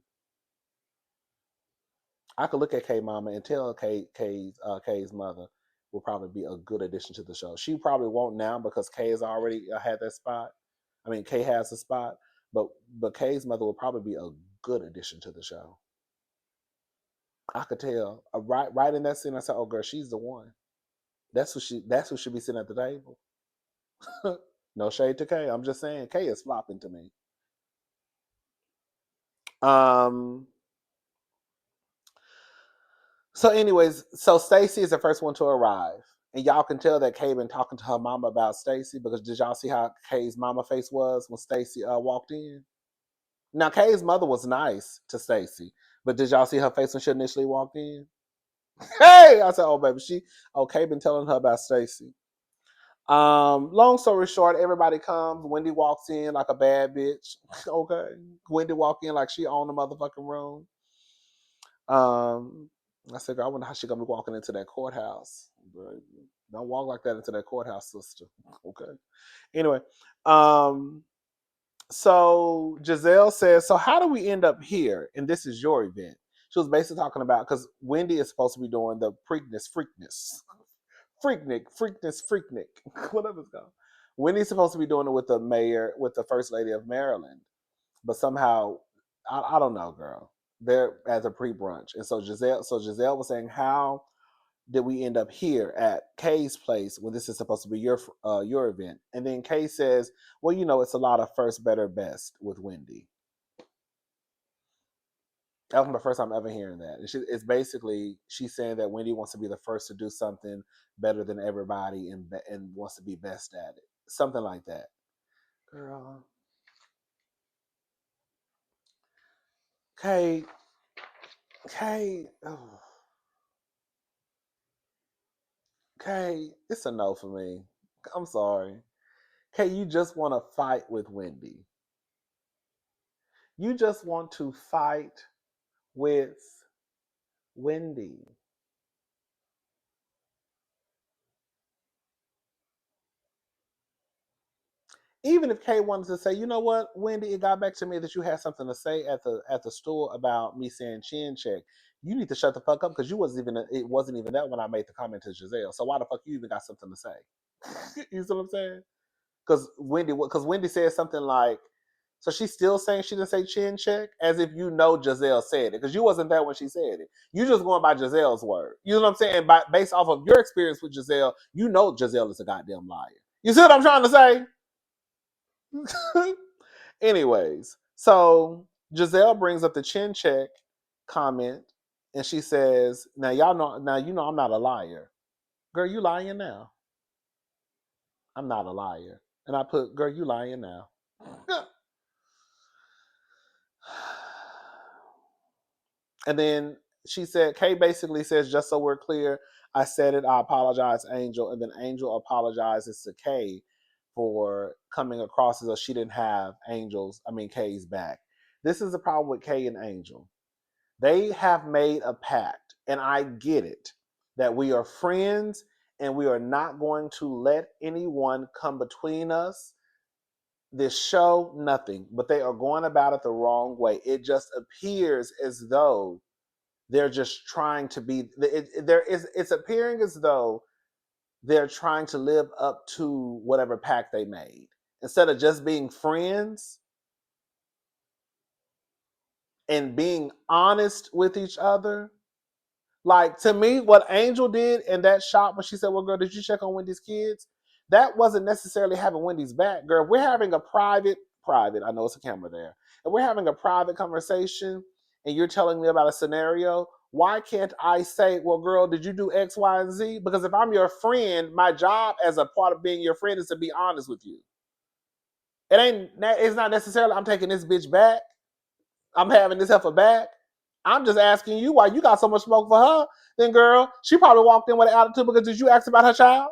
I could look at Kay mama and tell Kay's mother will probably be a good addition to the show. She probably won't now because Kay has already had that spot. I mean, Kay has a spot, but Kay's mother will probably be a good addition to the show. I could tell right in that scene. I said, "Oh, girl, she's the one. That's who should be sitting at the table." No shade to Kay. I'm just saying Kay is flopping to me. Um, So, anyways, so Stacy is the first one to arrive. And y'all can tell that Kay been talking to her mama about Stacy because did y'all see how Kay's mama face was when Stacy walked in? Now Kay's mother was nice to Stacy, but did y'all see her face when she initially walked in? Hey, I said, oh baby, Kay been telling her about Stacy. Long story short, everybody comes. Wendy walks in like a bad bitch. Okay. Wendy walked in like she owned the motherfucking room. I said, girl, I wonder how she gonna be walking into that courthouse. But don't walk like that into that courthouse, sister. Okay. Anyway, so Giselle says, so how do we end up here? And this is your event. She was basically talking about because Wendy is supposed to be doing the Freaknik, whatever it's called. Wendy's supposed to be doing it with the mayor, with the first lady of Maryland, but somehow, I don't know, girl. They're at the pre-brunch, and so Giselle was saying, how did we end up here at Kay's place when this is supposed to be your event? And then Kay says, well, it's a lot of first, better, best with Wendy. That was my first time ever hearing that. It's basically she's saying that Wendy wants to be the first to do something better than everybody and wants to be best at it. Something like that. Girl. Kay, oh, Kay, it's a no for me. I'm sorry. Kay, you just want to fight with Wendy. You just want to fight with Wendy. Even if Kay wanted to say, you know what, Wendy, it got back to me that you had something to say at the store about me saying chin check. You need to shut the fuck up because it wasn't even that when I made the comment to Giselle. So why the fuck you even got something to say? You see what I'm saying? Because Wendy said something like, so she's still saying she didn't say chin check, as if Giselle said it, because you wasn't there when she said it. You just going by Giselle's word. You know what I'm saying? Based off of your experience with Giselle, Giselle is a goddamn liar. You see what I'm trying to say? Anyways, so Giselle brings up the chin check comment, and she says, now I'm not a liar. Girl, you lying now. I'm not a liar. And I put, girl, you lying now. And then Kay basically says, just so we're clear, I said it, I apologize, Angel. And then Angel apologizes to Kay for coming across as though she didn't have Kay's back. This is the problem with Kay and Angel. They have made a pact, and I get it, that we are friends and we are not going to let anyone come between us. This show, nothing, but they are going about it the wrong way. It just appears as though they're just trying to be. It's appearing as though they're trying to live up to whatever pact they made instead of just being friends and being honest with each other. Like, to me, what Angel did in that shop when she said, well, girl, did you check on Wendy's kids? That wasn't necessarily having Wendy's back, girl. If we're having a private, I know it's a camera there, and we're having a private conversation and you're telling me about a scenario, why can't I say, well, girl, did you do X, Y, and Z? Because if I'm your friend, my job as a part of being your friend is to be honest with you. It's not necessarily I'm taking this bitch back. I'm having this heifer back. I'm just asking you why you got so much smoke for her. Then, girl, she probably walked in with an attitude because did you ask about her child?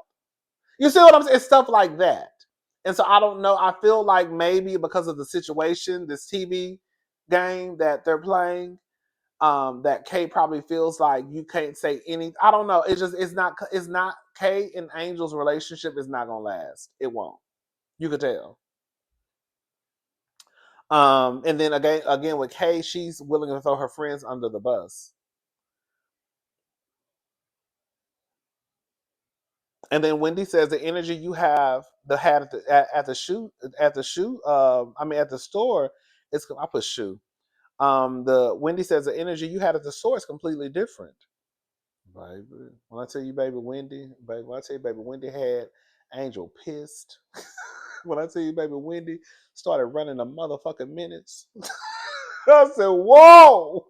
You see what I'm saying? It's stuff like that. And so I don't know. I feel like maybe because of the situation, this TV game that they're playing, that Kay probably feels like you can't say anything. I don't know. It's not Kay and Angel's relationship is not gonna last. It won't. You could tell. And then again with Kay, she's willing to throw her friends under the bus. And then Wendy says the energy you had at the store. I put shoe. The Wendy says the energy you had at the store is completely different. Baby, when I tell you, baby, Wendy had Angel pissed. When I tell you, baby, Wendy started running the motherfucking minutes. I said, whoa.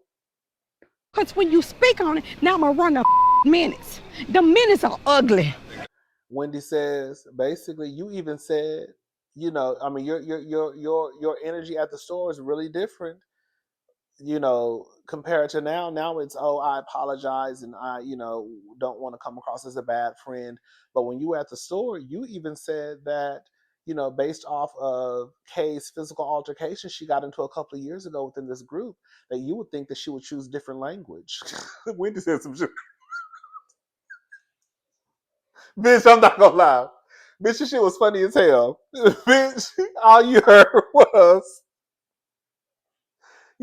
difference when you speak on it. Now I'm gonna run the minutes. The minutes are ugly. Wendy says, basically, you even said, I mean, your energy at the store is really different, compared to now. Now it's, oh, I apologize and I, don't want to come across as a bad friend. But when you were at the store, you even said that, based off of Kay's physical altercation she got into a couple of years ago within this group, that you would think that she would choose different language. Wendy said some shit. Bitch, I'm not gonna lie. Bitch, this shit was funny as hell. Bitch, all you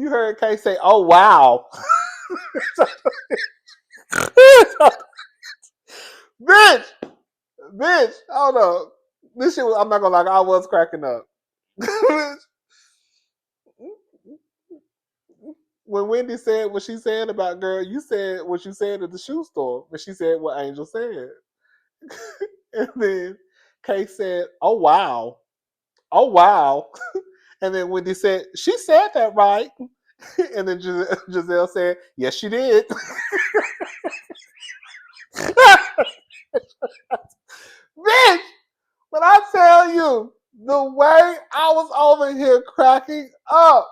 heard Kay say, oh wow. Bitch, bitch, hold on. This shit was, I'm not gonna lie, I was cracking up. When Wendy said what she said about girl, you said what you said at the shoe store, but she said what Angel said. And then Kay said, oh wow. Oh wow. And then Wendy said, she said that right. And then Giselle said, yes, she did. Bitch, when I tell you the way I was over here cracking up.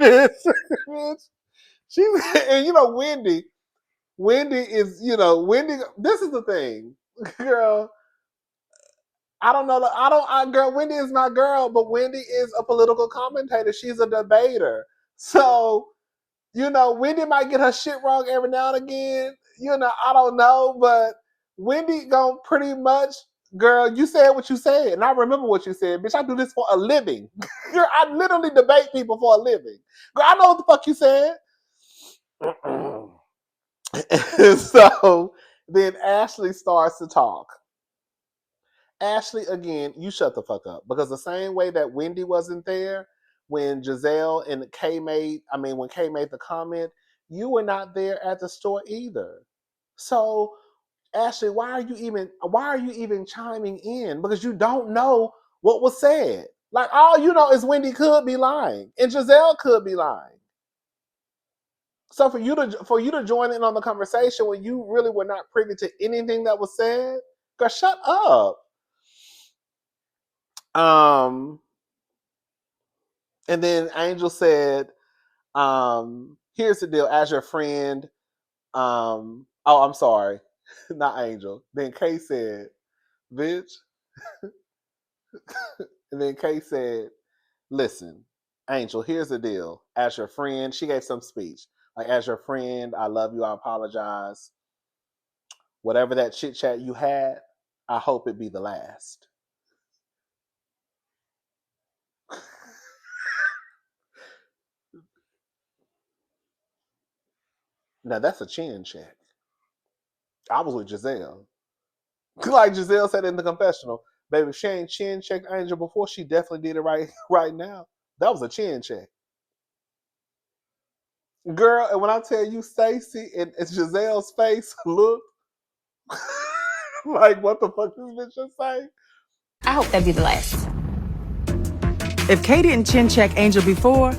Bitch, she and Wendy is, Wendy. This is the thing, girl. I don't know. Girl, Wendy is my girl, but Wendy is a political commentator. She's a debater. So, Wendy might get her shit wrong every now and again. I don't know, but Wendy gonna pretty much, girl, you said what you said, and I remember what you said. Bitch, I do this for a living. Girl, I literally debate people for a living. Girl, I know what the fuck you said. So then Ashley starts to talk. Ashley, again, you shut the fuck up. Because the same way that Wendy wasn't there when Giselle and when Kay made the comment, you were not there at the store either. So, Ashley, why are you even chiming in? Because you don't know what was said. Like, all you know is Wendy could be lying and Giselle could be lying. So for you to join in on the conversation when you really were not privy to anything that was said, girl, shut up. And then Angel said, here's the deal, as your friend, oh, I'm sorry, not Angel. Then Kay said, bitch. And then Kay said, listen, Angel, here's the deal. As your friend, she gave some speech. Like, as your friend, I love you, I apologize. Whatever that chit chat you had, I hope it be the last. Now that's a chin check. I was with Giselle. Like Giselle said in the confessional, baby, if she ain't chin checked Angel before, she definitely did it right now. That was a chin check. Girl, and when I tell you Stacy and it's Giselle's face look like what the fuck this bitch just say? I hope that be the last. If Kay didn't chin check Angel before,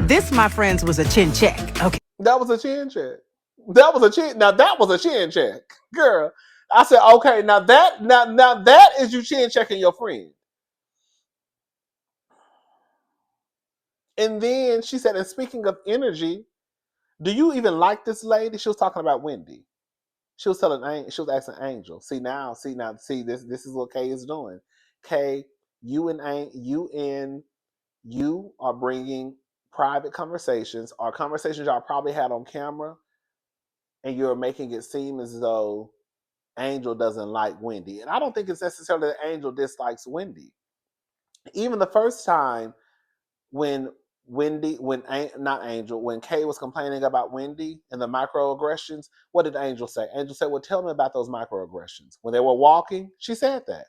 this, my friends, was a chin check. Okay. That was a chin check. That was a chin. Now that was a chin check, girl. I said, okay, now that is you chin checking your friend. And then she said, and speaking of energy, do you even like this lady? She was talking about Wendy. She was asking Angel. See, this is what Kay is doing. Kay, you are bringing private conversations or conversations y'all probably had on camera, and you're making it seem as though Angel doesn't like Wendy. And I don't think it's necessarily that Angel dislikes Wendy. Even the first time when when Kay was complaining about Wendy and the microaggressions, what did Angel say? Angel said, well, tell me about those microaggressions. When they were walking, she said that.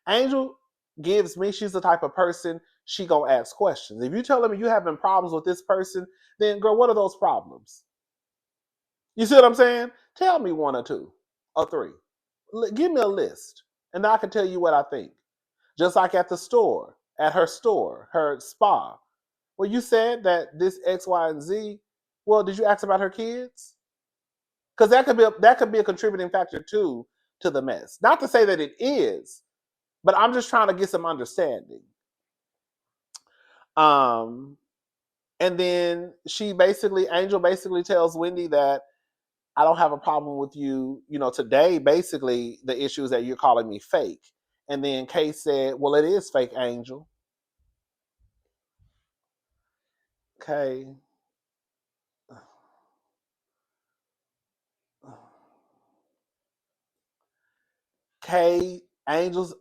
Angel she's the type of person, she gonna ask questions. If you tell me you having problems with this person, then girl, what are those problems? You see what I'm saying? Tell me one or two or three. Give me a list, and I can tell you what I think. Just like at the store, at her store, her spa. Well, you said that this X, Y, and Z. Well, did you ask about her kids? Because that could be a contributing factor too to the mess. Not to say that it is, but I'm just trying to get some understanding. Um, and then Angel basically tells Wendy that I don't have a problem with you. You know, today basically the issue is that you're calling me fake. And then Kay said, "Well, it is fake, Angel." Okay. Kay Angel's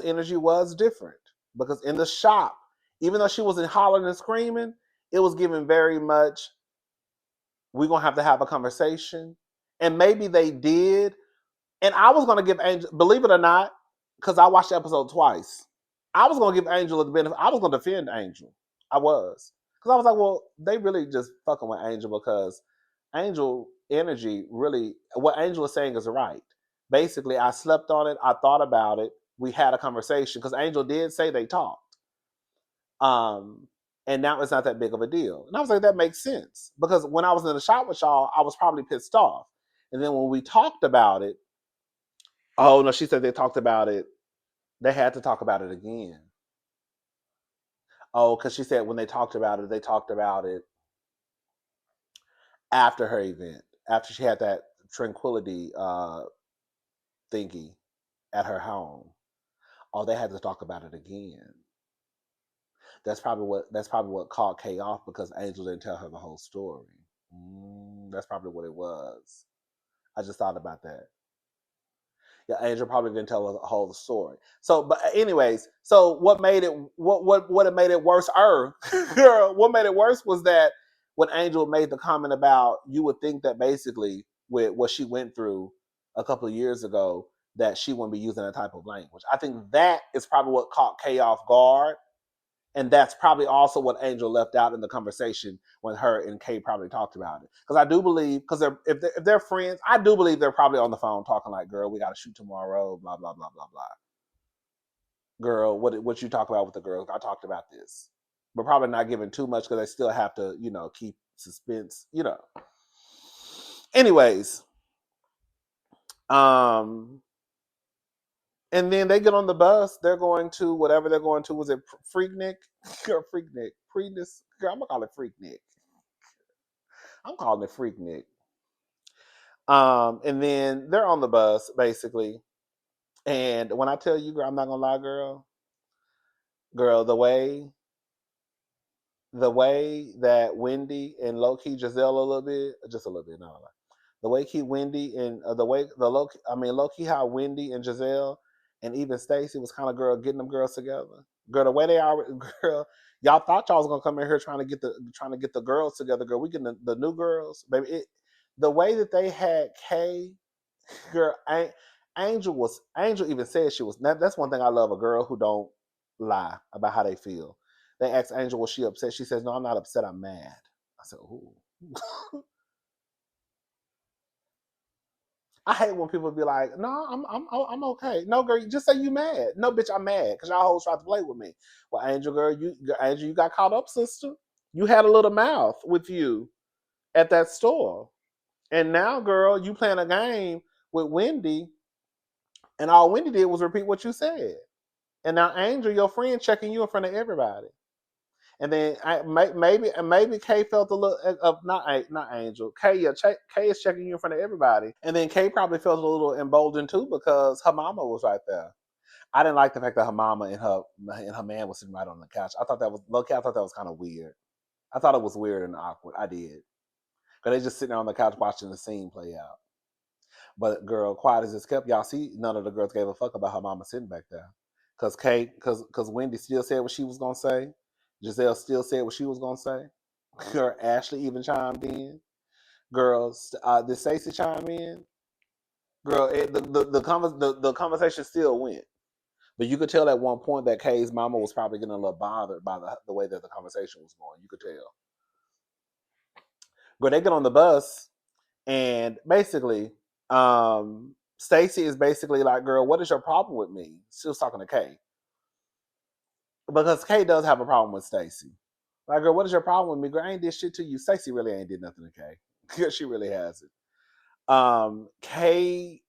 energy was different because in the shop, even though she wasn't hollering and screaming, it was given very much. We're gonna have to have a conversation, and maybe they did. And I was gonna give Angel, believe it or not, because I watched the episode twice. I was gonna give Angel the benefit. I was gonna defend Angel. I was because I was like, well, they really just fucking with Angel because Angel energy really. What Angel is saying is right. Basically, I slept on it. I thought about it. We had a conversation because Angel did say they talked. Um, and now it's not that big of a deal. And I was like, that makes sense because when I was in the shop with y'all, I was probably pissed off. And then when we talked about it, oh no, she said they talked about it. They had to talk about it again. Oh, because she said when they talked about it after her event, after she had that tranquility thingy at her home. Oh, they had to talk about it again. That's probably what caught Kay off because Angel didn't tell her the whole story. That's probably what it was. I just thought about that. Yeah, Angel probably didn't tell her the whole story. So, but anyways, so what made it what it made it worse? Girl, what made it worse was that when Angel made the comment about you would think that basically with what she went through a couple of years ago that she wouldn't be using that type of language. I think that is probably what caught Kay off guard. And that's probably also what Angel left out in the conversation when her and Kay probably talked about it. Because I do believe, because if they're friends, I do believe they're probably on the phone talking like, "Girl, we got to shoot tomorrow." Blah blah blah blah blah. Girl, what you talk about with the girls? I talked about this, but probably not giving too much because they still have to, keep suspense. Anyways, um, and then they get on the bus. They're going to whatever they're going to. Was it Freaknik? Girl, Freaknik. Preakness. Girl, I'm gonna call it Freaknik. I'm calling it Freaknik. And then they're on the bus basically. And when I tell you, girl, I'm not gonna lie, girl, the way that Wendy and low key Giselle a little bit, just a little bit, not a lot. The way key Wendy and low key how Wendy and Giselle and even Stacy was kind of girl getting them girls together. Girl, the way they are, girl, y'all thought y'all was gonna come in here trying to get the girls together. Girl, we getting the new girls, baby. The way that they had Kay, girl, Angel even said she was. That's one thing I love, a girl who don't lie about how they feel. They asked Angel, was she upset? She says, no, I'm not upset. I'm mad. I said, ooh. I hate when people be like, no, I'm okay. No, girl, just say you mad. No, bitch, I'm mad because y'all hoes tried to play with me. Well, Angel, you got caught up, sister. You had a little mouth with you at that store. And now, girl, you playing a game with Wendy, and all Wendy did was repeat what you said. And now Angel, your friend, checking you in front of everybody. And then maybe Kay felt a little of not Angel. Kay is checking you in front of everybody, and then Kay probably felt a little emboldened too because her mama was right there. I didn't like the fact that her mama and her man was sitting right on the couch. I thought that was low-key. I thought that was kind of weird. I thought it was weird and awkward. I did because they just sitting there on the couch watching the scene play out. But girl, quiet as it's kept, y'all see, none of the girls gave a fuck about her mama sitting back there. Cause Wendy still said what she was gonna say. Giselle still said what she was gonna say. Girl, Ashley even chimed in. Girls, did Stacey chime in? Girl, the conversation still went. But you could tell at one point that Kay's mama was probably getting a little bothered by the way that the conversation was going. You could tell. Girl, they get on the bus and basically, Stacy is basically like, "Girl, what is your problem with me?" She was talking to Kay because Kay does have a problem with Stacy. Like, girl, what is your problem with me? Girl, I ain't did shit to you. Stacey really ain't did nothing to Kay. Because she really hasn't. Kay,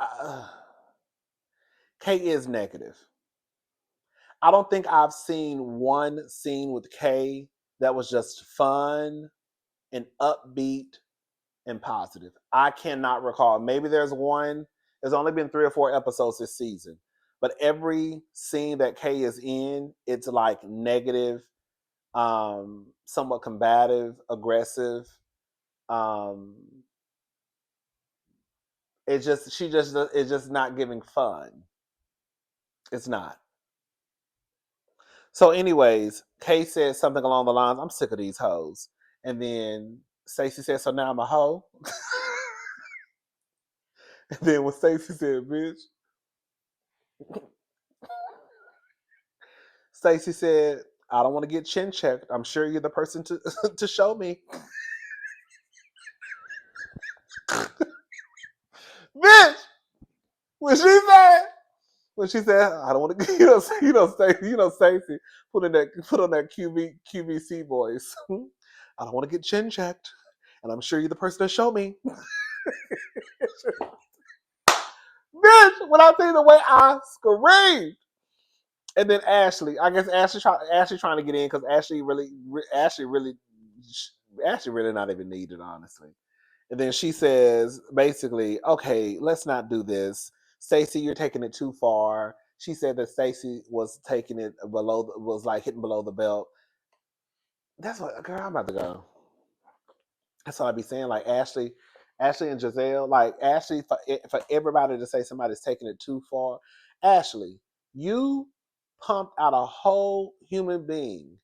uh, Kay is negative. I don't think I've seen one scene with Kay that was just fun and upbeat and positive. I cannot recall. Maybe there's one. There's only been 3 or 4 episodes this season, but every scene that Kay is in, it's like negative, somewhat combative, aggressive. Um, it's just not giving fun. It's not. So, anyways, Kay said something along the lines, "I'm sick of these hoes," and then Stacey said, "So now I'm a hoe." And then when Stacey said, "Bitch," Stacey said, "I don't want to get chin checked. I'm sure you're the person to to show me." Bitch, when she said, "I don't want to," Stacey put on that QVC voice. "I don't want to get chin checked, and I'm sure you're the person to show me." Bitch, when I see the way I screamed. And then Ashley, I guess Ashley trying to get in because Ashley really not even needed, honestly. And then she says, basically, "Okay, let's not do this. Stacey, you're taking it too far." She said that Stacey was taking it was like hitting below the belt. That's what, girl, I'm about to go. That's what I be saying. Like Ashley and Giselle, like Ashley, for everybody to say somebody's taking it too far. Ashley, you pumped out a whole human being,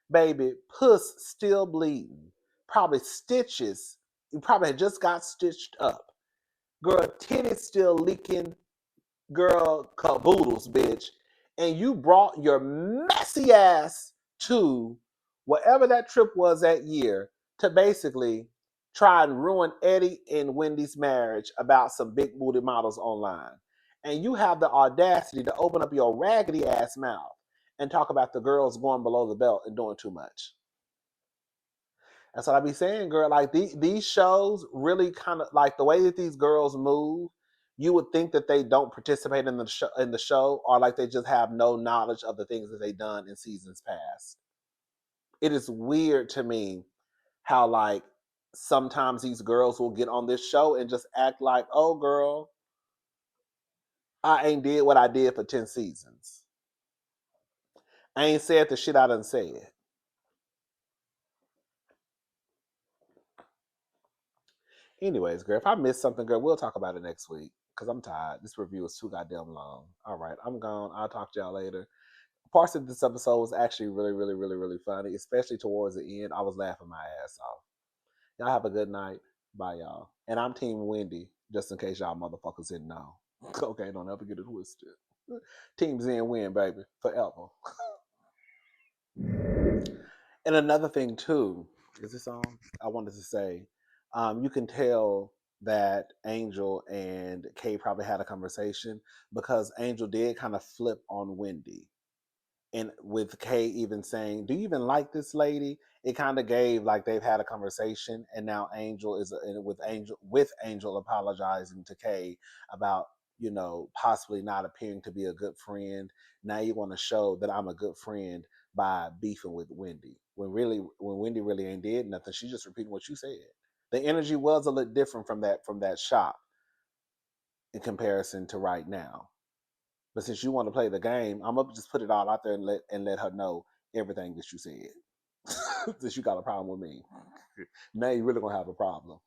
baby, puss still bleeding, probably stitches. You probably had just got stitched up. Girl, titties still leaking, girl, caboodles, bitch. And you brought your messy ass to whatever that trip was that year to basically try and ruin Eddie and Wendy's marriage about some big booty models online. And you have the audacity to open up your raggedy ass mouth and talk about the girls going below the belt and doing too much. That's what I be saying, girl. Like these shows really kind of like the way that these girls move. You would think that they don't participate in the show, or like they just have no knowledge of the things that they done in seasons past. It is weird to me how like sometimes these girls will get on this show and just act like, "Oh, girl, I ain't did what I did for 10 seasons. I ain't said the shit I done said." Anyways, girl, if I missed something, girl, we'll talk about it next week because I'm tired. This review is too goddamn long. All right, I'm gone. I'll talk to y'all later. Parts of this episode was actually really, really, really, really funny, especially towards the end. I was laughing my ass off. Y'all have a good night. Bye, y'all. And I'm Team Wendy, just in case y'all motherfuckers didn't know. Okay, don't ever get it twisted. Team Zen win, baby, forever. And another thing too, is this on? I wanted to say, you can tell that Angel and Kay probably had a conversation because Angel did kind of flip on Wendy. And with Kay even saying, "Do you even like this lady?" It kind of gave like they've had a conversation, and now Angel is with Angel apologizing to Kay about possibly not appearing to be a good friend. Now you want to show that I'm a good friend by beefing with Wendy when Wendy really ain't did nothing. She just repeating what you said. The energy was a little different from that shop in comparison to right now. But since you want to play the game, I'm gonna just put it all out there and let her know everything that you said. Since you got a problem with me, now you really gonna have a problem.